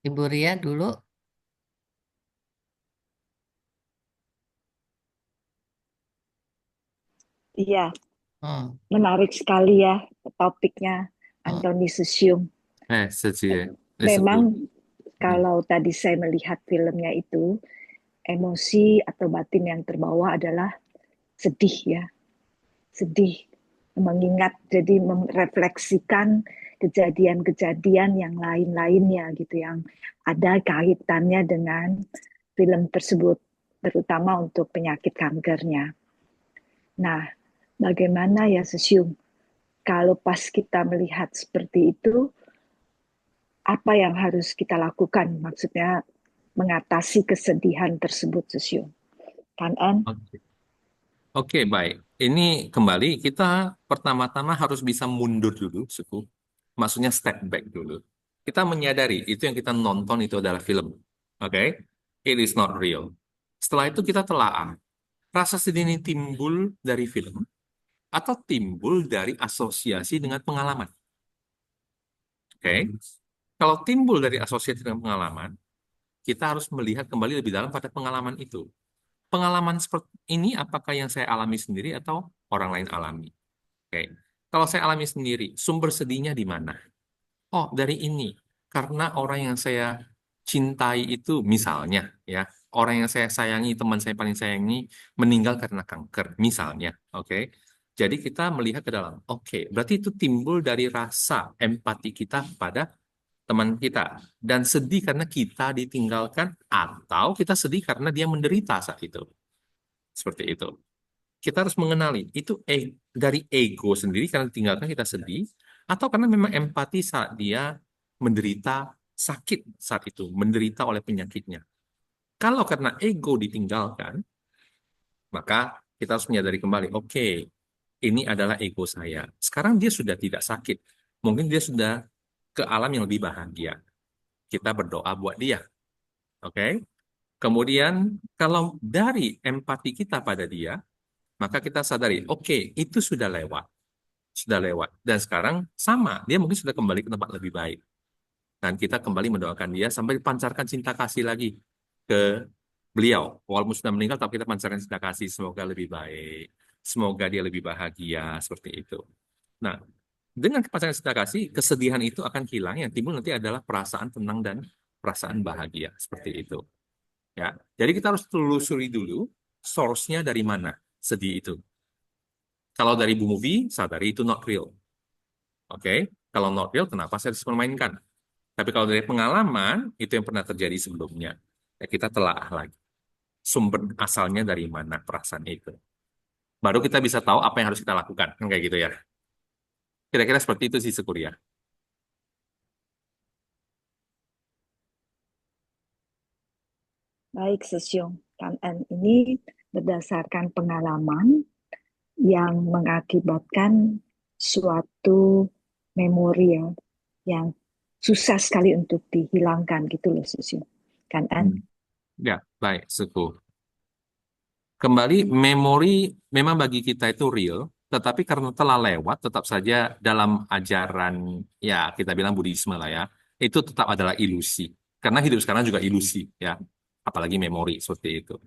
Ibu Ria dulu.
Iya,
Hmm.
menarik sekali ya topiknya
Hmm.
Anthony Sesium.
Suci.
Memang
Hmm.
kalau tadi saya melihat filmnya itu, emosi atau batin yang terbawa adalah sedih ya. Sedih, mengingat, jadi merefleksikan kejadian-kejadian yang lain-lainnya gitu, yang ada kaitannya dengan film tersebut, terutama untuk penyakit kankernya. Nah, bagaimana ya Sesium? Kalau pas kita melihat seperti itu, apa yang harus kita lakukan? Maksudnya mengatasi kesedihan tersebut, Sesium. Kan, An?
Oke. Oke, baik. Ini kembali kita pertama-tama harus bisa mundur dulu, suku. Maksudnya step back dulu. Kita menyadari itu yang kita nonton itu adalah film. Oke? It is not real. Setelah itu kita telaah. Rasa sedih ini timbul dari film atau timbul dari asosiasi dengan pengalaman. Oke? Kalau timbul dari asosiasi dengan pengalaman, kita harus melihat kembali lebih dalam pada pengalaman itu. Pengalaman seperti ini apakah yang saya alami sendiri atau orang lain alami? Oke. Kalau saya alami sendiri, sumber sedihnya di mana? Oh, dari ini. Karena orang yang saya cintai itu misalnya ya, orang yang saya sayangi, teman saya paling sayangi meninggal karena kanker misalnya, oke. Jadi kita melihat ke dalam. Oke, berarti itu timbul dari rasa empati kita pada teman kita dan sedih karena kita ditinggalkan atau kita sedih karena dia menderita saat itu. Seperti itu. Kita harus mengenali itu dari ego sendiri karena ditinggalkan kita sedih atau karena memang empati saat dia menderita sakit saat itu, menderita oleh penyakitnya. Kalau karena ego ditinggalkan, maka kita harus menyadari kembali, oke, ini adalah ego saya. Sekarang dia sudah tidak sakit. Mungkin dia sudah ke alam yang lebih bahagia. Kita berdoa buat dia. Oke? Kemudian kalau dari empati kita pada dia, maka kita sadari, oke, itu sudah lewat. Sudah lewat. Dan sekarang sama, dia mungkin sudah kembali ke tempat lebih baik. Dan kita kembali mendoakan dia sampai pancarkan cinta kasih lagi ke beliau. Walaupun sudah meninggal, tapi kita pancarkan cinta kasih. Semoga lebih baik. Semoga dia lebih bahagia. Seperti itu. Nah, dengan pancarkan cinta kasih, kesedihan itu akan hilang. Yang timbul nanti adalah perasaan tenang dan perasaan bahagia. Seperti itu. Ya, jadi kita harus telusuri dulu source-nya dari mana sedih itu. Kalau dari movie, sadari itu not real. Oke, kalau not real, kenapa saya harus memainkan? Tapi kalau dari pengalaman, itu yang pernah terjadi sebelumnya. Ya, kita telaah lagi. Sumber asalnya dari mana perasaan itu. Baru kita bisa tahu apa yang harus kita lakukan. Kan kayak gitu ya. Kira-kira seperti itu sih sekuliah.
Baik, Sesium. Kan, An, ini berdasarkan pengalaman yang mengakibatkan suatu memori ya, yang susah sekali untuk dihilangkan gitu loh, Sesium. Kan, An?
Ya, baik, Suku. Kembali, memori memang bagi kita itu real, tetapi karena telah lewat, tetap saja dalam ajaran, ya kita bilang Buddhisme lah ya, itu tetap adalah ilusi. Karena hidup sekarang juga ilusi, ya. Apalagi memori seperti itu.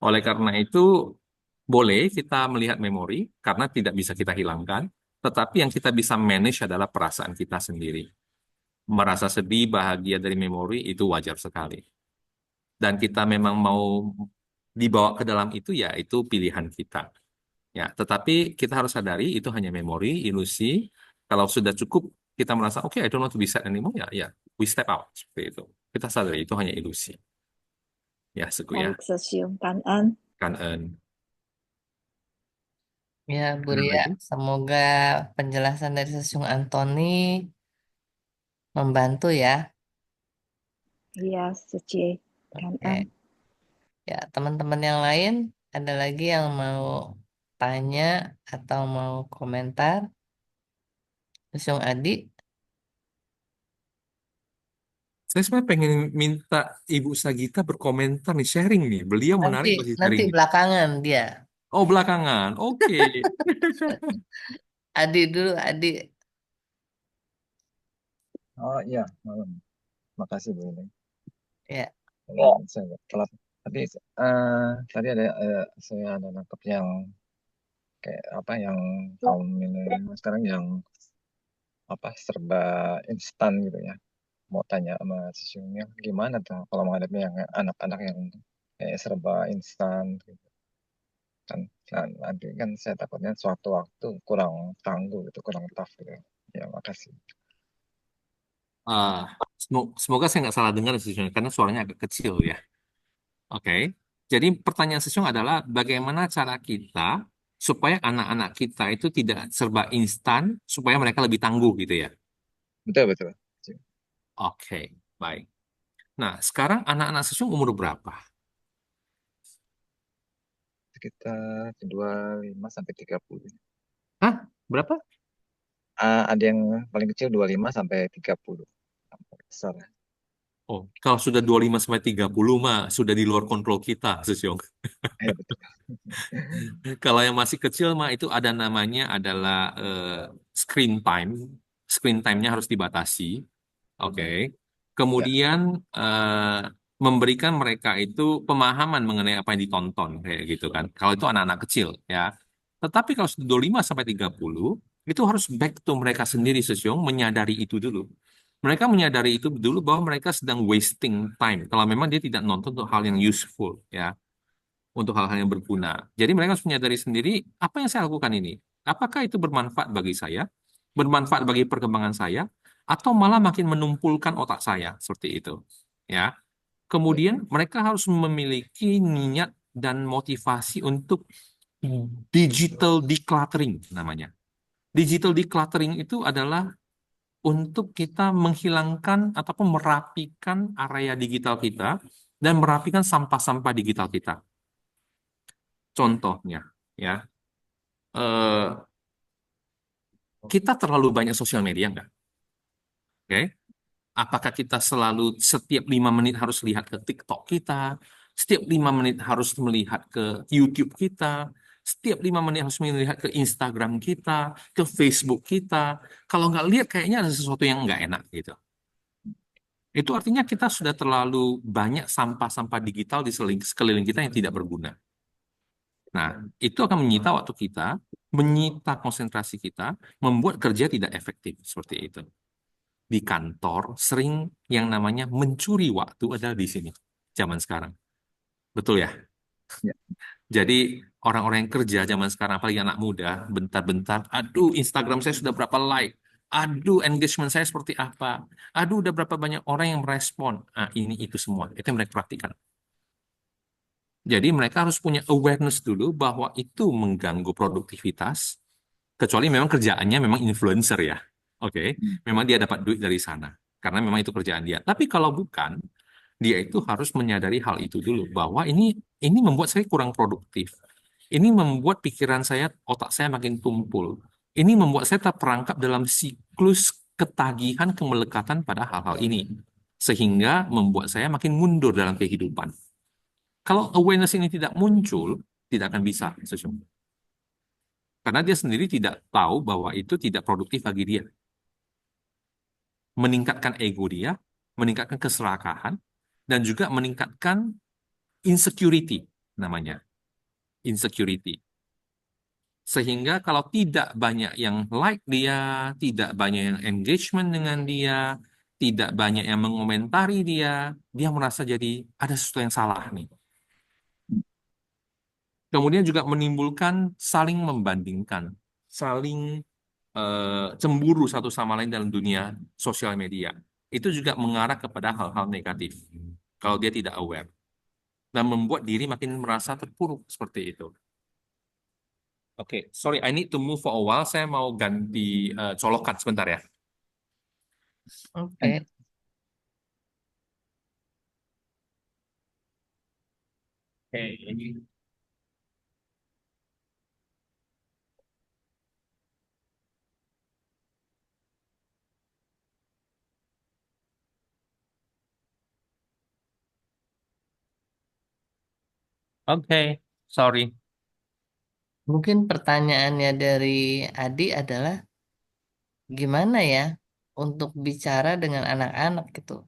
Oleh karena itu, boleh kita melihat memori, karena tidak bisa kita hilangkan, Tetapi yang kita bisa manage adalah perasaan kita sendiri. Merasa sedih, bahagia dari memori itu wajar sekali. Dan kita memang mau dibawa ke dalam itu, ya itu pilihan kita. Ya, tetapi kita harus sadari itu hanya memori, ilusi. Kalau sudah cukup kita merasa oke, I don't want to be sad anymore, ya, we step out seperti itu. Kita sadari itu hanya ilusi. Ya, suku ya,
Baik, Sesium. Cảm ơn.
kan en.
Ya, Bu
Ada
Ria,
lagi?
semoga penjelasan dari Sesung Antoni membantu ya.
Iya, Suci. Cảm ơn.
Oke. Ya, teman-teman yang lain, ada lagi yang mau tanya atau mau komentar? Sesung Adi,
Saya sebenarnya pengen minta Ibu Sagita berkomentar nih, sharing nih. Beliau
nanti
menarik pasti
nanti
sharing nih.
belakangan dia.
Oh, belakangan. Oke.
Adi dulu, Adi.
Oh iya, malam. Makasih Bu Ine.
Ya,
Saya agak telat. Tadi tadi ada saya ada nangkep yang kayak apa yang kaum milenial sekarang yang apa serba instan gitu ya. Mau tanya sama sesungguhnya gimana tuh kalau menghadapi yang anak-anak yang kayak serba instan gitu kan. Nah, nanti kan saya takutnya suatu waktu kurang tangguh gitu, kurang tough gitu. Ya, makasih.
Ah, semoga saya nggak salah dengar sesungguhnya, karena suaranya agak kecil ya. Oke. Jadi pertanyaan sesungguhnya adalah bagaimana cara kita supaya anak-anak kita itu tidak serba instan, supaya mereka lebih tangguh gitu ya.
Betul, betul.
Oke, baik. Nah, sekarang anak-anak sesungguh umur berapa?
Sekitar 25 sampai 30.
Hah? Berapa?
Ada yang paling kecil 25 sampai 30. Sampai besar.
Oh, kalau sudah 25 sampai 30 mah sudah di luar kontrol kita, Sesiong.
Ya, betul.
Kalau yang masih kecil mah itu ada namanya adalah screen time. Screen time-nya harus dibatasi. Oke.
Ya,
Kemudian memberikan mereka itu pemahaman mengenai apa yang ditonton kayak gitu kan. Kalau itu anak-anak kecil ya. Tetapi kalau sudah 25 sampai 30 itu harus back to mereka sendiri Sesiong menyadari itu dulu. Mereka menyadari itu dulu bahwa mereka sedang wasting time. Kalau memang dia tidak nonton untuk hal yang useful ya, untuk hal-hal yang berguna. Jadi mereka harus menyadari sendiri apa yang saya lakukan ini. Apakah itu bermanfaat bagi saya, bermanfaat bagi perkembangan saya, atau malah makin menumpulkan otak saya seperti itu. Ya. Kemudian mereka harus memiliki niat dan motivasi untuk digital decluttering namanya. Digital decluttering itu adalah untuk kita menghilangkan ataupun merapikan area digital kita dan merapikan sampah-sampah digital kita. Contohnya, ya, eh, kita terlalu banyak sosial media nggak? Oke? Apakah kita selalu setiap 5 menit harus lihat ke TikTok kita, setiap 5 menit harus melihat ke YouTube kita, setiap 5 menit harus melihat ke Instagram kita, ke Facebook kita. Kalau nggak lihat, kayaknya ada sesuatu yang nggak enak gitu. Itu artinya kita sudah terlalu banyak sampah-sampah digital di sekeliling kita yang tidak berguna. Nah, itu akan menyita waktu kita, menyita konsentrasi kita, membuat kerja tidak efektif seperti itu. Di kantor sering yang namanya mencuri waktu adalah di sini, zaman sekarang. Betul ya?
ya,
Jadi orang-orang yang kerja zaman sekarang, apalagi anak muda, bentar-bentar, aduh Instagram saya sudah berapa like, aduh engagement saya seperti apa, aduh udah berapa banyak orang yang merespon. Ah, ini itu semua, itu yang mereka praktikan. Jadi mereka harus punya awareness dulu bahwa itu mengganggu produktivitas, kecuali memang kerjaannya memang influencer ya. Oke, memang dia dapat duit dari sana, karena memang itu kerjaan dia. Tapi kalau bukan, dia itu harus menyadari hal itu dulu, bahwa ini membuat saya kurang produktif. Ini membuat pikiran saya, otak saya makin tumpul. Ini membuat saya terperangkap dalam siklus ketagihan kemelekatan pada hal-hal ini. Sehingga membuat saya makin mundur dalam kehidupan. Kalau awareness ini tidak muncul, tidak akan bisa sesungguhnya. Karena dia sendiri tidak tahu bahwa itu tidak produktif bagi dia. Meningkatkan ego dia, meningkatkan keserakahan, dan juga meningkatkan insecurity namanya. Insecurity. Sehingga kalau tidak banyak yang like dia, tidak banyak yang engagement dengan dia, tidak banyak yang mengomentari dia, dia merasa jadi ada sesuatu yang salah nih. Kemudian juga menimbulkan saling membandingkan, saling cemburu satu sama lain dalam dunia sosial media. Itu juga mengarah kepada hal-hal negatif kalau dia tidak aware dan membuat diri makin merasa terpuruk seperti itu. Oke, sorry, I need to move for a while. Saya mau ganti colokan sebentar ya.
Oke,
Oke. Oke, sorry.
mungkin pertanyaannya dari Adi adalah gimana ya untuk bicara dengan anak-anak gitu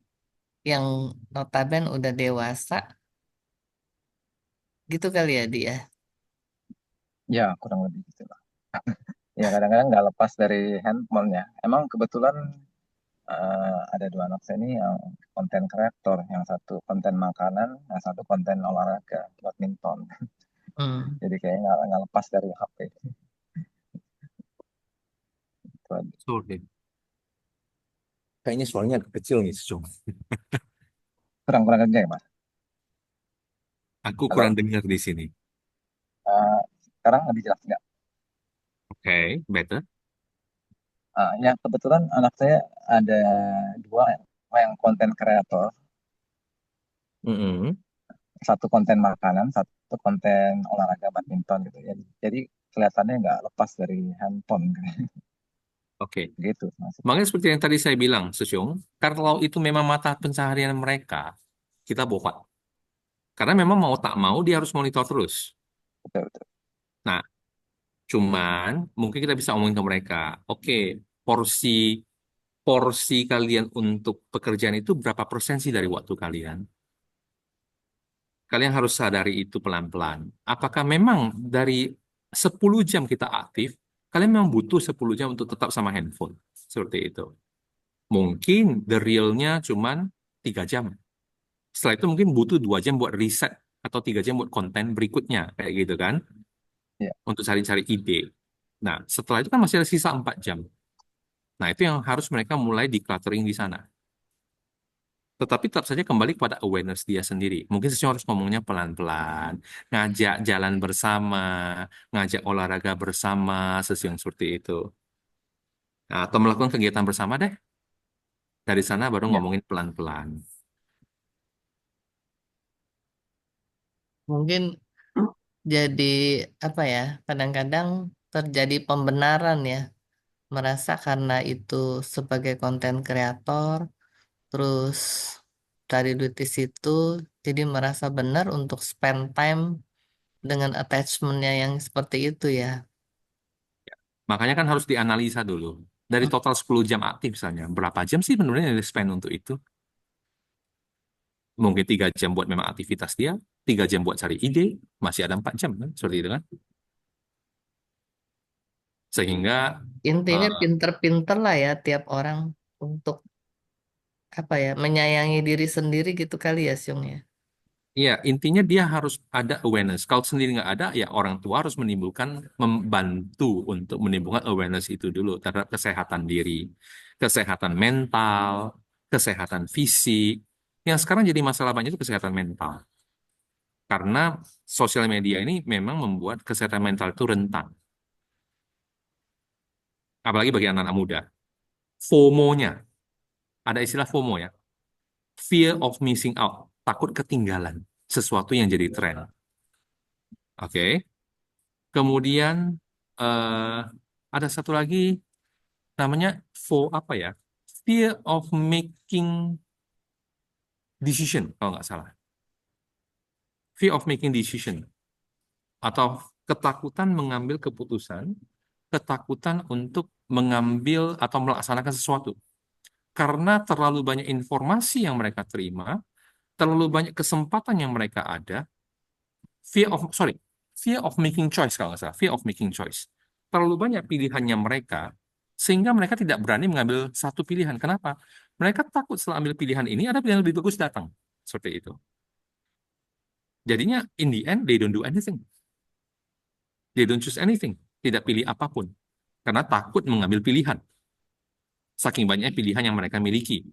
yang notaben udah dewasa gitu kali ya dia.
Ya kurang lebih gitu lah. Ya kadang-kadang nggak lepas dari handphone ya. Emang kebetulan ada dua anak saya ini yang konten kreator, yang satu konten makanan, yang satu konten olahraga, badminton.
Hmm.
Jadi kayaknya nggak lepas dari HP. Itu aja.
Sorry. Kayaknya suaranya agak kecil nih, Sejong.
Kurang-kurang kerja ya, Mas.
Aku
Halo.
kurang dengar di sini.
Sekarang lebih jelas nggak?
Oke, better.
Ya kebetulan anak saya ada dua yang konten kreator,
Mm-mm.
satu konten makanan, satu konten olahraga badminton gitu. Jadi kelihatannya nggak lepas dari handphone
Oke.
gitu, Mas.
Makanya seperti yang tadi saya bilang, Sejong, kalau itu memang mata pencaharian mereka, kita bohong. Karena memang mau tak mau dia harus monitor terus.
Betul, betul.
Nah, cuman mungkin kita bisa omongin ke mereka, oke, porsi porsi kalian untuk pekerjaan itu berapa persen sih dari waktu kalian? Kalian harus sadari itu pelan-pelan. Apakah memang dari 10 jam kita aktif, kalian memang butuh 10 jam untuk tetap sama handphone? Seperti itu. Mungkin the realnya cuman 3 jam. Setelah itu mungkin butuh 2 jam buat riset atau 3 jam buat konten berikutnya. Kayak gitu kan.
Ya,
Untuk cari-cari ide. Nah, setelah itu kan masih ada sisa 4 jam. Nah, itu yang harus mereka mulai decluttering di sana. Tetapi tetap saja kembali kepada awareness dia sendiri. Mungkin seseorang harus ngomongnya pelan-pelan, ngajak jalan bersama, ngajak olahraga bersama, sesuatu yang seperti itu. Nah, atau melakukan kegiatan bersama deh. Dari sana baru
ya,
ngomongin pelan-pelan.
Mungkin jadi apa ya? Kadang-kadang terjadi pembenaran ya, merasa karena itu sebagai konten kreator, terus dari duit di situ, jadi merasa benar untuk spend time dengan attachmentnya yang seperti itu ya.
Makanya kan harus dianalisa dulu. Dari total 10 jam aktif misalnya, berapa jam sih sebenarnya yang di-spend untuk itu? Mungkin 3 jam buat memang aktivitas dia, 3 jam buat cari ide, masih ada 4 jam kan? Seperti itu kan? Sehingga
Intinya
eh,
pinter-pinter lah ya tiap orang untuk apa ya, menyayangi diri sendiri gitu kali ya, Syung ya.
iya, intinya dia harus ada awareness. Kalau sendiri nggak ada, ya orang tua harus menimbulkan, membantu untuk menimbulkan awareness itu dulu terhadap kesehatan diri, kesehatan mental, kesehatan fisik. Yang sekarang jadi masalah banyak itu kesehatan mental. Karena sosial media ini memang membuat kesehatan mental itu rentan. Apalagi bagi anak-anak muda. FOMO-nya, ada istilah FOMO ya. Fear of missing out. Takut ketinggalan sesuatu yang jadi tren. Oke. Kemudian eh, ada satu lagi namanya apa ya? Fear of making decision kalau nggak salah. Fear of making decision atau ketakutan mengambil keputusan, ketakutan untuk mengambil atau melaksanakan sesuatu. Karena terlalu banyak informasi yang mereka terima, terlalu banyak kesempatan yang mereka ada, fear of making choice kalau nggak salah, fear of making choice. Terlalu banyak pilihannya mereka, sehingga mereka tidak berani mengambil satu pilihan. Kenapa? Mereka takut setelah ambil pilihan ini, ada pilihan lebih bagus datang. Seperti itu. Jadinya, in the end, they don't do anything. They don't choose anything. Tidak pilih apapun. Karena takut mengambil pilihan. Saking banyak pilihan yang mereka miliki.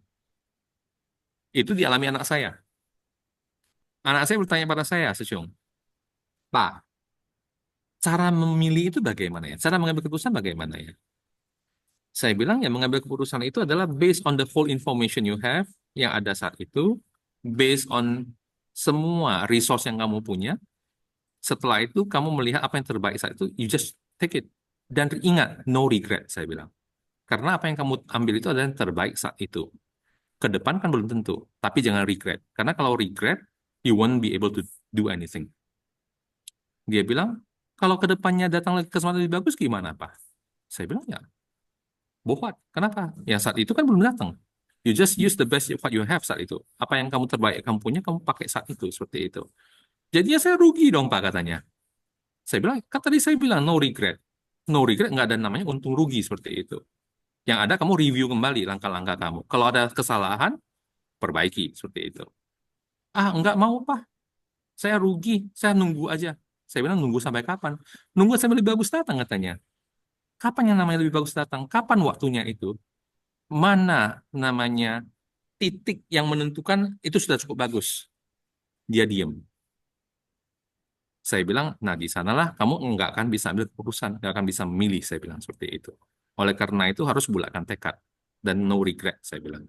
Itu dialami anak saya. Anak saya bertanya pada saya, Sejong, Pak, cara memilih itu bagaimana ya? Cara mengambil keputusan bagaimana ya? Saya bilang ya mengambil keputusan itu adalah based on the whole information you have yang ada saat itu, based on semua resource yang kamu punya. Setelah itu kamu melihat apa yang terbaik saat itu, you just take it. Dan ingat, no regret, saya bilang. Karena apa yang kamu ambil itu adalah yang terbaik saat itu. Ke depan kan belum tentu, tapi jangan regret. Karena kalau regret, you won't be able to do anything. Dia bilang, kalau ke depannya datang lagi kesempatan lebih bagus, gimana, Pak? Saya bilang, ya, buat. Kenapa? Yang saat itu kan belum datang. You just use the best of what you have saat itu. Apa yang kamu terbaik kamu punya, kamu pakai saat itu. Seperti itu. Jadinya saya rugi dong, Pak, katanya. Saya bilang, kan tadi saya bilang no regret. No regret nggak ada namanya untung rugi seperti itu. Yang ada kamu review kembali langkah-langkah kamu. Kalau ada kesalahan, perbaiki seperti itu. Ah, nggak mau, Pak. Saya rugi. Saya nunggu aja. Saya bilang, nunggu sampai kapan? Nunggu sampai lebih bagus datang, katanya. Kapan yang namanya lebih bagus datang? Kapan waktunya itu? Mana namanya titik yang menentukan itu sudah cukup bagus. Dia diam. Saya bilang, nah di sanalah kamu nggak akan bisa ambil keputusan, nggak akan bisa memilih, saya bilang seperti itu. Oleh karena itu harus bulatkan tekad dan no regret, saya bilang.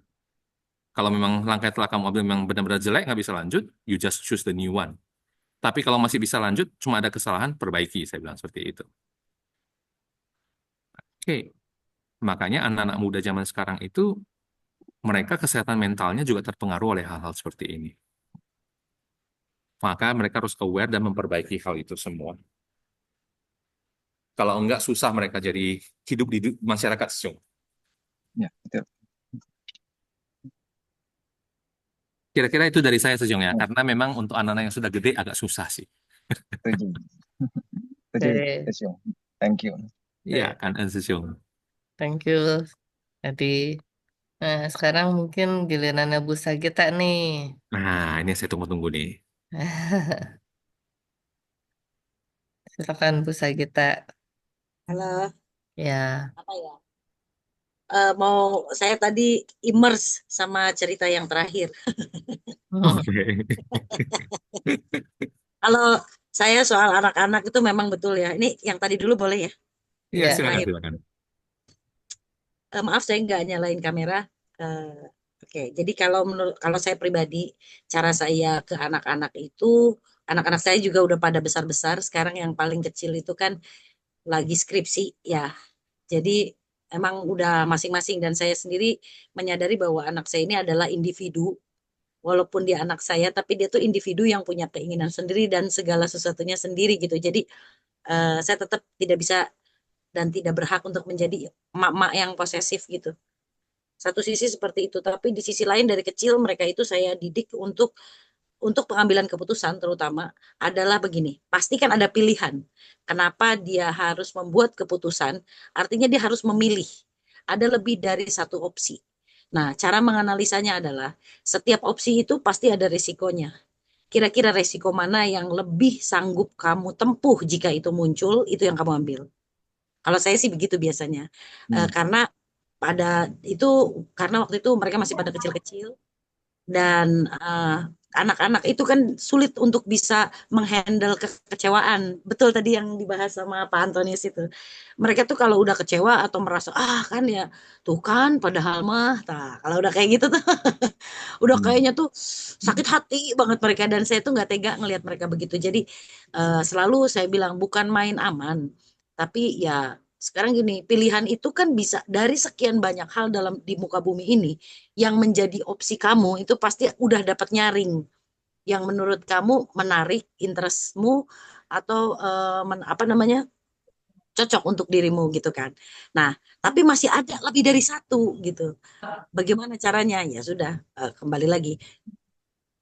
Kalau memang langkah yang telah kamu ambil memang benar-benar jelek, nggak bisa lanjut, you just choose the new one. Tapi kalau masih bisa lanjut, cuma ada kesalahan, perbaiki, saya bilang seperti itu. Oke, makanya anak-anak muda zaman sekarang itu, mereka kesehatan mentalnya juga terpengaruh oleh hal-hal seperti ini. Maka mereka harus aware dan memperbaiki hal itu semua. Kalau enggak, susah mereka jadi hidup di masyarakat Sejong.
Ya, betul.
Kira-kira itu dari saya Sejong ya,
Ya,
karena memang untuk anak-anak yang sudah gede agak susah sih.
setuju. Setuju,
Oke,
setuju. Thank you.
Iya
oke.
kan, Sejong.
Thank you. Jadi, nah sekarang mungkin gilirannya Bu Sagita nih.
Nah, ini yang saya tunggu-tunggu nih.
Silakan Bu Sagita.
Halo,
Ya.
apa ya? Mau saya tadi immerse sama cerita yang terakhir.
Oke.
Kalau saya soal anak-anak itu memang betul ya. Ini yang tadi dulu boleh ya?
Iya,
Ya.
silakan,
Terakhir.
silakan.
Maaf saya nggak nyalain kamera. Oke, jadi kalau saya pribadi, cara saya ke anak-anak itu, anak-anak saya juga udah pada besar-besar. Sekarang yang paling kecil itu kan lagi skripsi ya. Jadi emang udah masing-masing dan saya sendiri menyadari bahwa anak saya ini adalah individu. Walaupun dia anak saya, tapi dia tuh individu yang punya keinginan sendiri dan segala sesuatunya sendiri gitu. Jadi saya tetap tidak bisa dan tidak berhak untuk menjadi emak-emak yang posesif gitu. Satu sisi seperti itu, tapi di sisi lain dari kecil mereka itu saya didik untuk pengambilan keputusan terutama adalah begini, pastikan ada pilihan. Kenapa dia harus membuat keputusan? Artinya dia harus memilih. Ada lebih dari satu opsi. Nah, cara menganalisanya adalah setiap opsi itu pasti ada resikonya. Kira-kira resiko mana yang lebih sanggup kamu tempuh jika itu muncul, itu yang kamu ambil. Kalau saya sih begitu biasanya. Karena pada itu karena waktu itu mereka masih pada kecil-kecil dan anak-anak itu kan sulit untuk bisa menghandle kekecewaan. Betul tadi yang dibahas sama Pak Antonius itu. Mereka tuh kalau udah kecewa atau merasa kan ya tuh kan padahal mah, kalau udah kayak gitu tuh udah kayaknya tuh sakit hati banget mereka dan saya tuh nggak tega ngelihat mereka begitu. Jadi selalu saya bilang bukan main aman, tapi ya sekarang gini, pilihan itu kan bisa dari sekian banyak hal di muka bumi ini yang menjadi opsi kamu itu pasti udah dapat nyaring yang menurut kamu menarik interestmu atau apa namanya cocok untuk dirimu gitu kan. Nah, tapi masih ada lebih dari satu gitu. Bagaimana caranya? Ya sudah, kembali lagi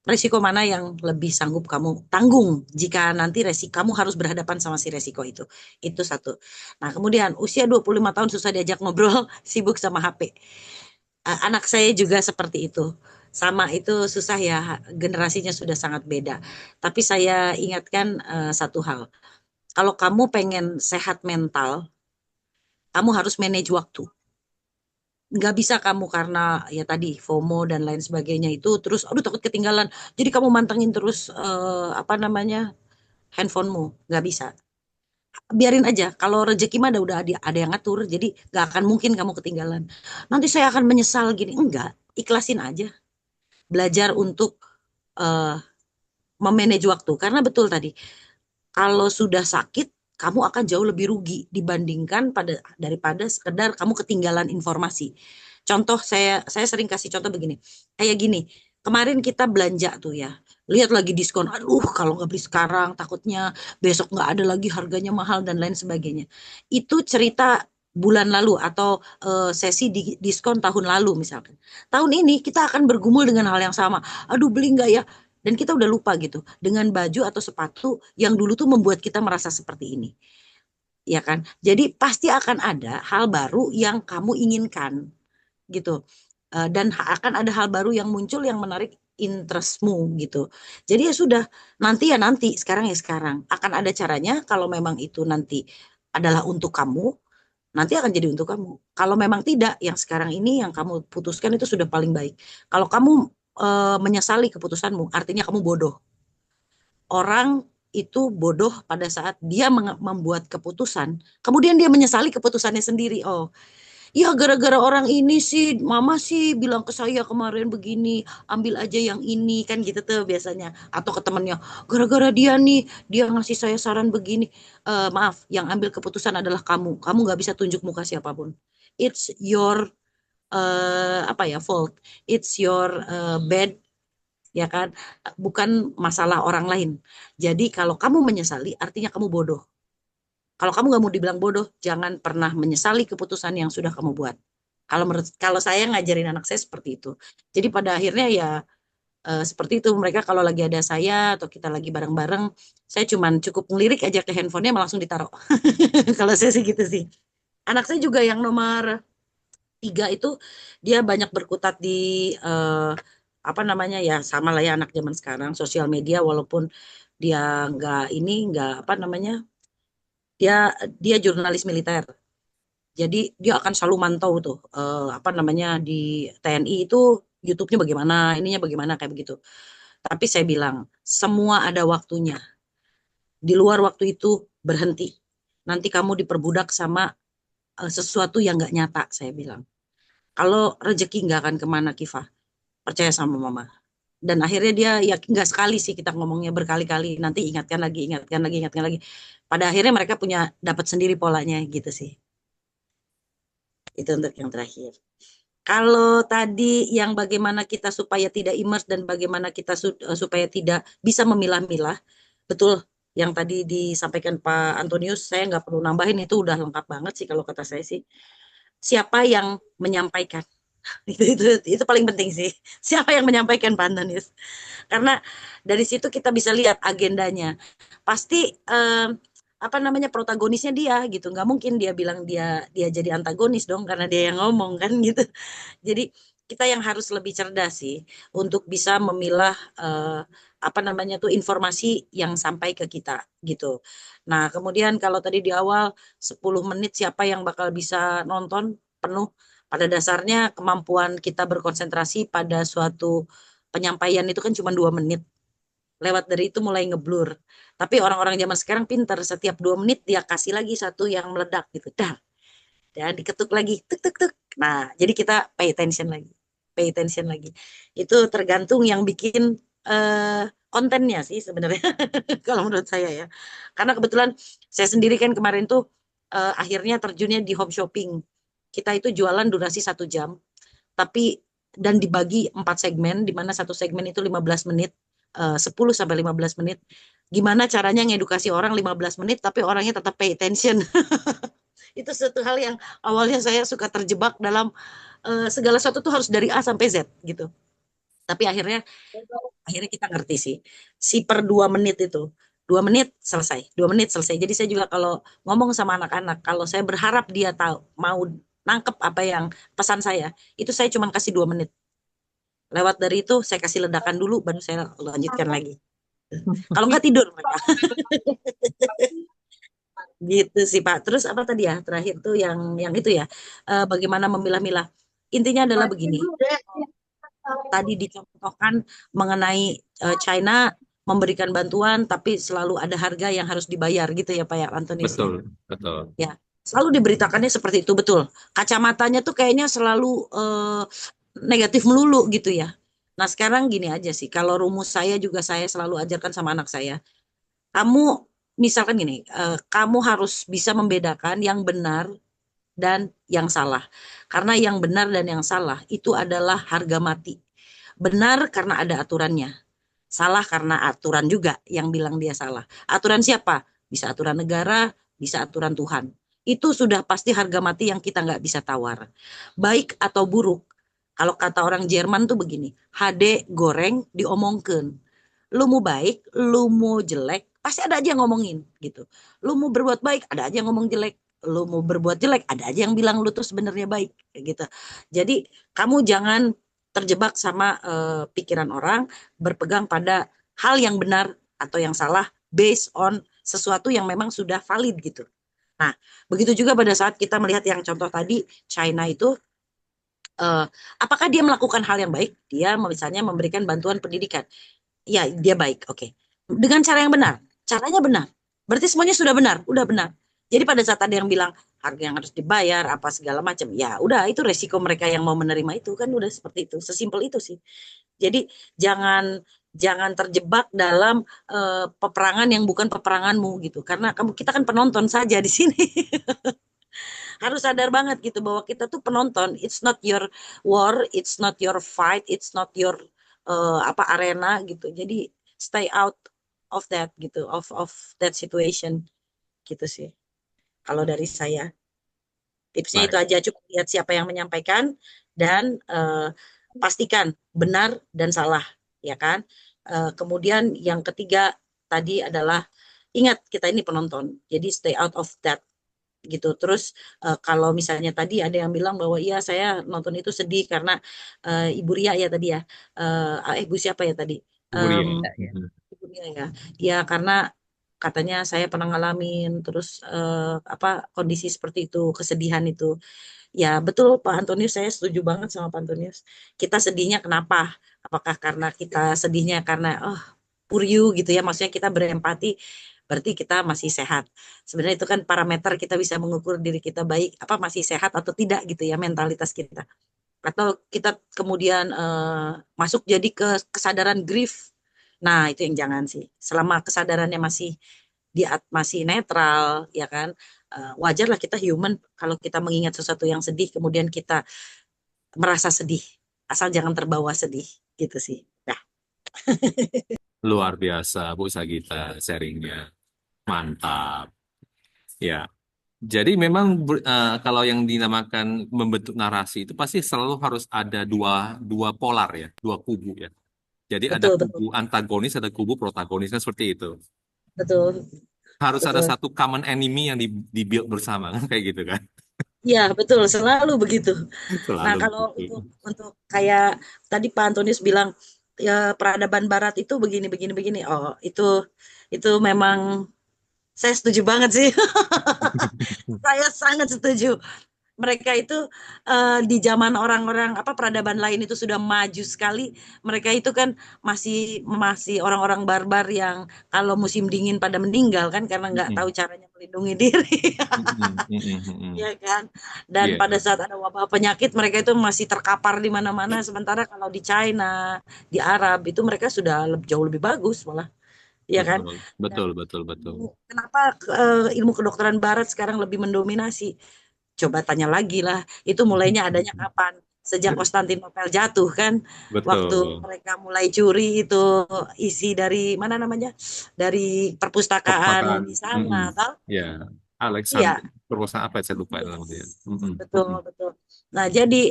Resiko mana yang lebih sanggup kamu tanggung jika nanti kamu harus berhadapan sama si resiko itu. Itu satu. Nah, kemudian usia 25 tahun susah diajak ngobrol, sibuk sama HP. Anak saya juga seperti itu. Sama itu susah ya, generasinya sudah sangat beda. Tapi saya ingatkan satu hal. Kalau kamu pengen sehat mental, kamu harus manage waktu. Nggak bisa kamu karena ya tadi FOMO dan lain sebagainya itu terus aduh takut ketinggalan jadi kamu mantengin terus apa namanya handphonemu. Nggak bisa, biarin aja kalau rezeki mah udah ada yang ngatur jadi nggak akan mungkin kamu ketinggalan. Nanti saya akan menyesal gini, enggak, ikhlasin aja, belajar untuk eh, memanage waktu karena betul tadi kalau sudah sakit kamu akan jauh lebih rugi dibandingkan daripada sekedar kamu ketinggalan informasi. Contoh saya sering kasih contoh begini. Kayak gini, kemarin kita belanja tuh ya. Lihat lagi diskon. Aduh, kalau nggak beli sekarang takutnya besok nggak ada lagi, harganya mahal dan lain sebagainya. Itu cerita bulan lalu atau sesi diskon tahun lalu misalkan. Tahun ini kita akan bergumul dengan hal yang sama. Aduh, beli nggak ya? Dan kita udah lupa gitu dengan baju atau sepatu yang dulu tuh membuat kita merasa seperti ini, ya kan? Jadi pasti akan ada hal baru yang kamu inginkan gitu. Dan akan ada hal baru yang muncul yang menarik interestmu gitu. Jadi ya sudah, nanti ya nanti, sekarang ya sekarang. Akan ada caranya kalau memang itu nanti adalah untuk kamu, nanti akan jadi untuk kamu. Kalau memang tidak, yang sekarang ini yang kamu putuskan itu sudah paling baik. Kalau kamu menyesali keputusanmu, artinya kamu bodoh. Orang itu bodoh pada saat dia membuat keputusan, kemudian dia menyesali keputusannya sendiri. Oh, ya gara-gara orang ini sih, mama sih bilang ke saya kemarin begini, ambil aja yang ini, kan gitu tuh biasanya. Atau ke temannya, gara-gara dia nih, dia ngasih saya saran begini. Maaf, yang ambil keputusan adalah kamu. Kamu nggak bisa tunjuk muka siapapun. It's your apa ya fault. It's your bad, ya kan? Bukan masalah orang lain. Jadi kalau kamu menyesali, artinya kamu bodoh. Kalau kamu nggak mau dibilang bodoh, jangan pernah menyesali keputusan yang sudah kamu buat. Kalau saya ngajarin anak saya seperti itu. Jadi pada akhirnya ya seperti itu. Mereka kalau lagi ada saya atau kita lagi bareng-bareng, saya cuman cukup ngelirik aja ke handphonenya langsung ditaruh. Kalau saya sih gitu sih. Anak saya juga yang nomor 3 itu dia banyak berkutat di apa namanya ya sama lah ya anak zaman sekarang sosial media walaupun dia nggak apa namanya dia dia jurnalis militer. Jadi dia akan selalu mantau tuh apa namanya di TNI itu YouTube-nya bagaimana, ininya bagaimana kayak begitu. Tapi saya bilang semua ada waktunya. Di luar waktu itu berhenti. Nanti kamu diperbudak sama sesuatu yang nggak nyata, saya bilang. Kalau rezeki nggak akan kemana, Kifah. Percaya sama mama. Dan akhirnya dia ya nggak sekali sih kita ngomongnya berkali-kali. Nanti ingatkan lagi, ingatkan lagi, ingatkan lagi. Pada akhirnya mereka punya dapat sendiri polanya gitu sih. Itu untuk yang terakhir. Kalau tadi yang bagaimana kita supaya tidak imers dan bagaimana kita supaya tidak bisa memilah-milah, betul yang tadi disampaikan Pak Antonius, saya nggak perlu nambahin itu udah lengkap banget sih kalau kata saya sih. Siapa yang menyampaikan? Itu paling penting sih. Siapa yang menyampaikan Pak Antonius? Karena dari situ kita bisa lihat agendanya. Pasti apa namanya protagonisnya dia gitu. Nggak mungkin dia bilang dia jadi antagonis dong karena dia yang ngomong kan gitu. Jadi kita yang harus lebih cerdas sih untuk bisa memilah apa namanya tuh informasi yang sampai ke kita gitu. Nah, kemudian kalau tadi di awal 10 menit siapa yang bakal bisa nonton penuh? Pada dasarnya kemampuan kita berkonsentrasi pada suatu penyampaian itu kan cuma 2 menit. Lewat dari itu mulai ngeblur. Tapi orang-orang zaman sekarang pintar. Setiap 2 menit dia kasih lagi satu yang meledak gitu. Dah, dan diketuk lagi tuk tuk tuk. Nah jadi kita pay attention lagi itu tergantung yang bikin kontennya sih sebenarnya. Kalau menurut saya ya karena kebetulan saya sendiri kan kemarin tuh akhirnya terjunnya di home shopping. Kita itu jualan durasi 1 jam tapi dan dibagi 4 segmen di mana satu segmen itu 15 menit 10 sampai 15 menit. Gimana caranya ngedukasi orang 15 menit tapi orangnya tetap pay attention. Itu suatu hal yang awalnya saya suka terjebak dalam segala sesuatu tuh harus dari A sampai Z gitu. Tapi akhirnya Akhirnya kita ngerti sih. Si per 2 menit itu. 2 menit selesai. 2 menit selesai. Jadi saya juga kalau ngomong sama anak-anak, kalau saya berharap dia tahu, mau nangkep apa yang pesan saya, itu saya cuma kasih 2 menit. Lewat dari itu saya kasih ledakan dulu, baru saya lanjutkan lagi. Kalau nggak tidur mereka. Gitu sih Pak. Terus apa tadi ya? Terakhir tuh yang itu ya. Bagaimana memilah-milah. Intinya adalah begini. Tadi dicontohkan mengenai China memberikan bantuan tapi selalu ada harga yang harus dibayar gitu ya Pak ya Antonius ya.
Betul, betul.
Ya, selalu diberitakannya seperti itu betul. Kacamatanya tuh kayaknya selalu negatif melulu gitu ya. Nah, sekarang gini aja sih. Kalau rumus saya juga saya selalu ajarkan sama anak saya. Kamu misalkan gini, kamu harus bisa membedakan yang benar dan yang salah. Karena yang benar dan yang salah itu adalah harga mati. Benar karena ada aturannya. Salah karena aturan juga yang bilang dia salah. Aturan siapa? Bisa aturan negara, bisa aturan Tuhan. Itu sudah pasti harga mati yang kita nggak bisa tawar. Baik atau buruk. Kalau kata orang Jerman tuh begini, HD goreng diomongkan. Lu mau baik, lu mau jelek, pasti ada aja yang ngomongin gitu. Lu mau berbuat baik, ada aja yang ngomong jelek. Lu mau berbuat jelek, ada aja yang bilang lu tuh sebenarnya baik gitu. Jadi kamu jangan terjebak sama pikiran orang, berpegang pada hal yang benar atau yang salah based on sesuatu yang memang sudah valid gitu. Nah, begitu juga pada saat kita melihat yang contoh tadi China itu apakah dia melakukan hal yang baik? Dia misalnya memberikan bantuan pendidikan. Ya, dia baik. Oke. Dengan cara yang benar. Caranya benar. Berarti semuanya sudah benar, udah benar. Jadi pada saat ada yang bilang harga yang harus dibayar apa segala macam, ya udah itu resiko mereka yang mau menerima itu kan udah seperti itu. Sesimpel itu sih. Jadi jangan jangan terjebak dalam peperangan yang bukan peperanganmu gitu. Karena kita kan penonton saja di sini. Harus sadar banget gitu bahwa kita tuh penonton. It's not your war, it's not your fight, it's not your apa arena gitu. Jadi stay out of that gitu, of that situation gitu sih. Kalau dari saya tipsnya itu
Baik,
aja, cukup lihat siapa yang menyampaikan dan pastikan benar dan salah, ya kan. Kemudian yang ketiga tadi adalah ingat kita ini penonton, jadi stay out of that gitu. Terus kalau misalnya tadi ada yang bilang bahwa iya saya nonton itu sedih karena Ibu Ria ya tadi ya, Ibu siapa ya tadi,
Bu Ria.
Ibu Ria ya, ya karena katanya saya pernah ngalamin terus apa kondisi seperti itu, kesedihan itu. Ya betul Pak Antonius, saya setuju banget sama Pak Antonius. Kita sedihnya kenapa? Apakah karena kita sedihnya karena puryu gitu ya, maksudnya kita berempati, berarti kita masih sehat. Sebenarnya itu kan parameter kita bisa mengukur diri kita baik, apa masih sehat atau tidak gitu ya, mentalitas kita. Atau kita kemudian masuk jadi ke kesadaran grief. Nah, itu yang jangan sih. Selama kesadarannya masih netral, ya kan. Wajarlah kita human kalau kita mengingat sesuatu yang sedih, kemudian kita merasa sedih. Asal jangan terbawa sedih, gitu sih. Nah,
Luar biasa, Bu Sagita sharingnya. Mantap. Ya, jadi memang kalau yang dinamakan membentuk narasi itu pasti selalu harus ada dua dua polar ya, dua kubu ya. Jadi ada
betul,
kubu
betul,
antagonis, ada kubu protagonis kan seperti itu.
betul,
Harus ada
betul.
satu common enemy yang dibuild bersama kan kayak gitu kan.
Iya, betul, selalu begitu. Nah,
Selalu
kalau
begitu.
untuk kayak tadi Pak Antonius bilang ya peradaban Barat itu begini begini begini. Oh, itu memang saya setuju banget sih. Saya sangat setuju. Mereka itu di zaman orang-orang apa peradaban lain itu sudah maju sekali. Mereka itu kan masih masih orang-orang barbar yang kalau musim dingin pada meninggal kan karena nggak tahu
Mm-mm.
caranya melindungi diri.
Mm-mm. Mm-mm. Mm-mm.
Ya kan? Dan pada
Iya,
saat ada wabah penyakit mereka itu masih terkapar di mana-mana. Sementara kalau di China, di Arab itu mereka sudah jauh lebih bagus malah, ya kan?
betul,
Dan
betul, betul, betul.
kenapa ilmu kedokteran Barat sekarang lebih mendominasi? Coba tanya lagi lah, itu mulainya adanya kapan? Sejak Konstantinopel jatuh kan? Waktu
Betul.
mereka mulai curi itu isi dari mana namanya? Dari perpustakaan
Perpustakaan.
di
Mm-mm.
sana, toh?
Ya.
Iya,
Alexander perkosaan apa saya lupa
yes.
namanya. Mm-mm,
Betul,
mm-mm.
betul. Nah, jadi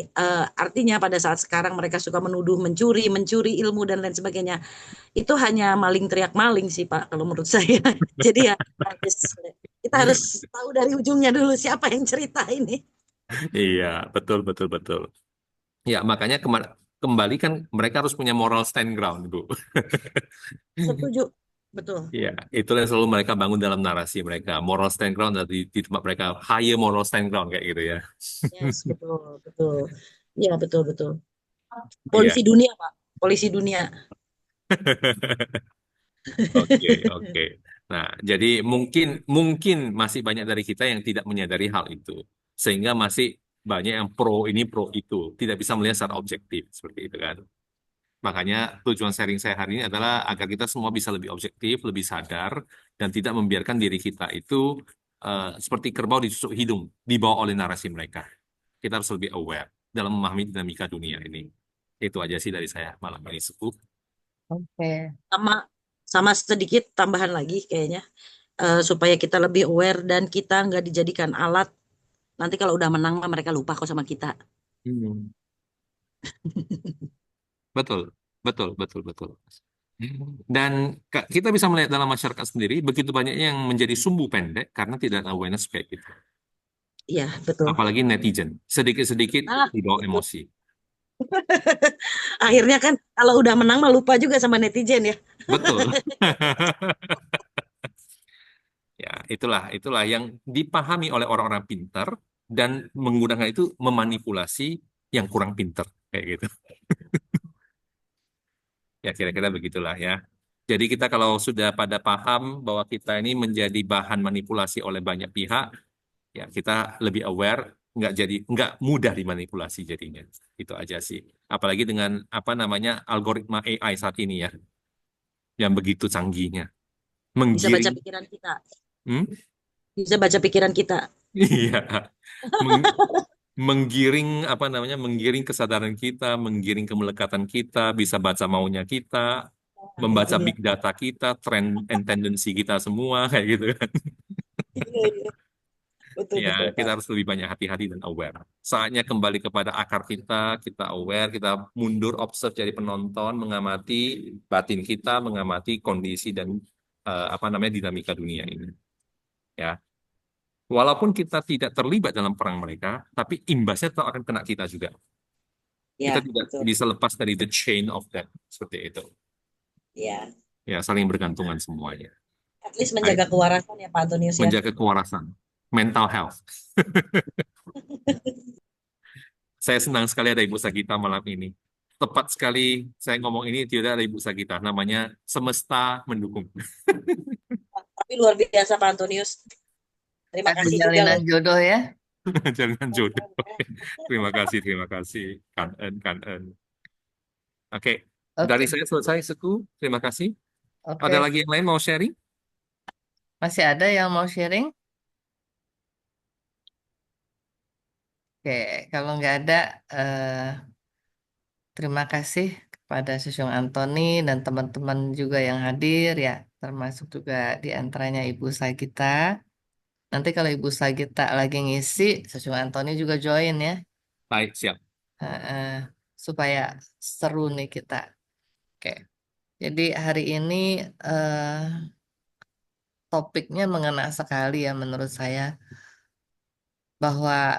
artinya pada saat sekarang mereka suka menuduh mencuri ilmu dan lain sebagainya. Itu hanya maling teriak maling sih, Pak, kalau menurut saya. Jadi ya harus kita harus tahu dari ujungnya dulu siapa yang cerita ini.
Iya, betul betul betul. Ya, makanya kembali kan mereka harus punya moral stand ground, Bu.
Setuju. Betul.
Iya, itulah yang selalu mereka bangun dalam narasi mereka. Moral stand ground di tempat mereka higher moral stand ground kayak gitu ya.
Yes, betul, betul. Ya, betul, betul.
Iya.
Polisi dunia, Pak. Polisi dunia.
Oke, oke. Nah, jadi mungkin mungkin masih banyak dari kita yang tidak menyadari hal itu, sehingga masih banyak yang pro ini pro itu, tidak bisa melihat secara objektif seperti itu kan. Makanya tujuan sharing saya hari ini adalah agar kita semua bisa lebih objektif, lebih sadar, dan tidak membiarkan diri kita itu seperti kerbau ditusuk hidung, dibawa oleh narasi mereka. Kita harus lebih aware dalam memahami dinamika dunia ini. Itu aja sih dari saya malam ini, Suku.
Oke.
Sama sama sedikit tambahan lagi kayaknya. Supaya kita lebih aware dan kita nggak dijadikan alat. Nanti kalau udah menang mah mereka lupa kok sama kita.
Hmm. Betul, betul, betul, betul. Dan kita bisa melihat dalam masyarakat sendiri, begitu banyaknya yang menjadi sumbu pendek karena tidak ada awareness kayak gitu.
Iya, betul.
Apalagi netizen, sedikit-sedikit
Nah,
dibawa
itu.
emosi.
Akhirnya kan kalau udah menang mah lupa juga sama netizen ya.
Betul. Ya, itulah yang dipahami oleh orang-orang pintar dan menggunakan itu memanipulasi yang kurang pintar kayak gitu. Ya, kira-kira begitulah ya. Jadi kita kalau sudah pada paham bahwa kita ini menjadi bahan manipulasi oleh banyak pihak, ya kita lebih aware, nggak mudah dimanipulasi jadinya. Itu aja sih. Apalagi dengan apa namanya algoritma AI saat ini ya, yang begitu canggihnya,
Bisa baca
menggiring,
pikiran kita.
hmm?
Bisa baca pikiran kita.
Iya, Meng- menggiring apa namanya, menggiring kesadaran kita, menggiring kemelekatan kita, bisa baca maunya kita,
Nah, itu
membaca
dia.
big data kita, trend and tendency kita semua kayak gitu kan.
Iya, iya. Betul,
Ya,
betul,
kita
Pak.
harus lebih banyak hati-hati dan aware. Saatnya kembali kepada akar kita aware, kita mundur, observe jadi penonton, mengamati batin kita, mengamati kondisi dan apa namanya dinamika dunia ini. Ya, walaupun kita tidak terlibat dalam perang mereka, tapi imbasnya tetap akan kena kita juga.
Ya,
Kita tidak
betul.
bisa lepas dari the chain of that, seperti itu.
Ya,
Ya, saling bergantungan semuanya.
at least
Baik,
menjaga kewarasan ya Pak Antonius ya.
menjaga kewarasan, mental health. Saya senang sekali ada Ibu Sagita malam ini. Tepat sekali saya ngomong ini tidak ada Ibu Sagita. Namanya semesta mendukung.
Tapi luar biasa Pak Antonius. Terima kasih juga
Jalinan
loh.
jodoh ya.
Jangan jodoh. Terima kasih, terima kasih. Kan en. Oke, dari
Oke,
saya selesai, Seku. Terima kasih. Ada
oke.
lagi yang lain mau sharing?
Masih ada yang mau sharing? Oke, kalau nggak ada, eh, terima kasih kepada Susung Antoni dan teman-teman juga yang hadir ya, termasuk juga di antaranya Ibu Sagita. Nanti kalau Ibu Sagita lagi ngisi, Susung Antoni juga join ya,
Baik, siap.
eh, supaya seru nih kita. Oke, jadi hari ini eh, topiknya mengena sekali ya menurut saya, bahwa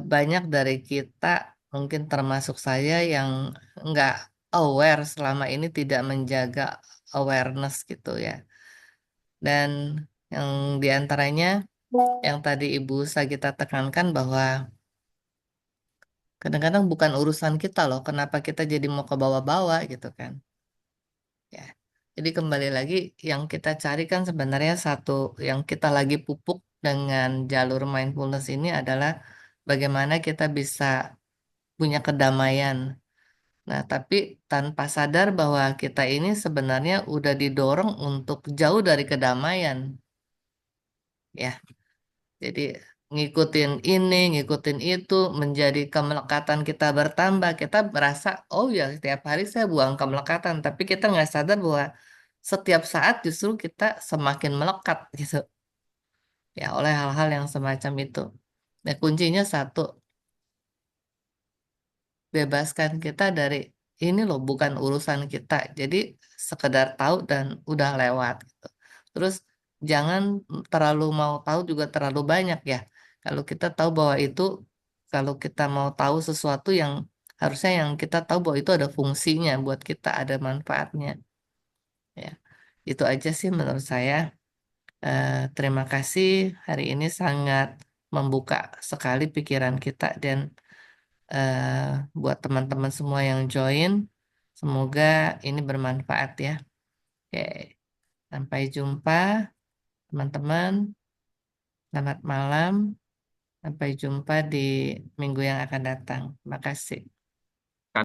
banyak dari kita, mungkin termasuk saya yang nggak aware selama ini, tidak menjaga awareness gitu ya. Dan yang diantaranya yang tadi Ibu Sagita tekankan bahwa kadang-kadang bukan urusan kita loh, kenapa kita jadi mau ke bawah-bawah gitu kan. Ya. Jadi kembali lagi yang kita cari kan sebenarnya satu, yang kita lagi pupuk dengan jalur mindfulness ini adalah bagaimana kita bisa punya kedamaian. Nah, tapi tanpa sadar bahwa kita ini sebenarnya udah didorong untuk jauh dari kedamaian, ya. Jadi ngikutin ini, ngikutin itu, menjadi kemelekatan kita bertambah. Kita merasa, oh ya setiap hari saya buang kemelekatan, tapi kita nggak sadar bahwa setiap saat justru kita semakin melekat gitu, ya oleh hal-hal yang semacam itu. Nah, kuncinya satu, bebaskan kita dari ini loh bukan urusan kita. Jadi sekedar tahu dan udah lewat gitu. Terus jangan terlalu mau tahu juga terlalu banyak ya. Kalau kita tahu bahwa itu kalau kita mau tahu sesuatu yang harusnya yang kita tahu bahwa itu ada fungsinya buat kita, ada manfaatnya ya. Itu aja sih menurut saya. Terima kasih hari ini sangat membuka sekali pikiran kita dan eh, buat teman-teman semua yang join, semoga ini bermanfaat ya. Oke, sampai jumpa teman-teman. Selamat malam. Sampai jumpa di minggu yang akan datang. Terima kasih.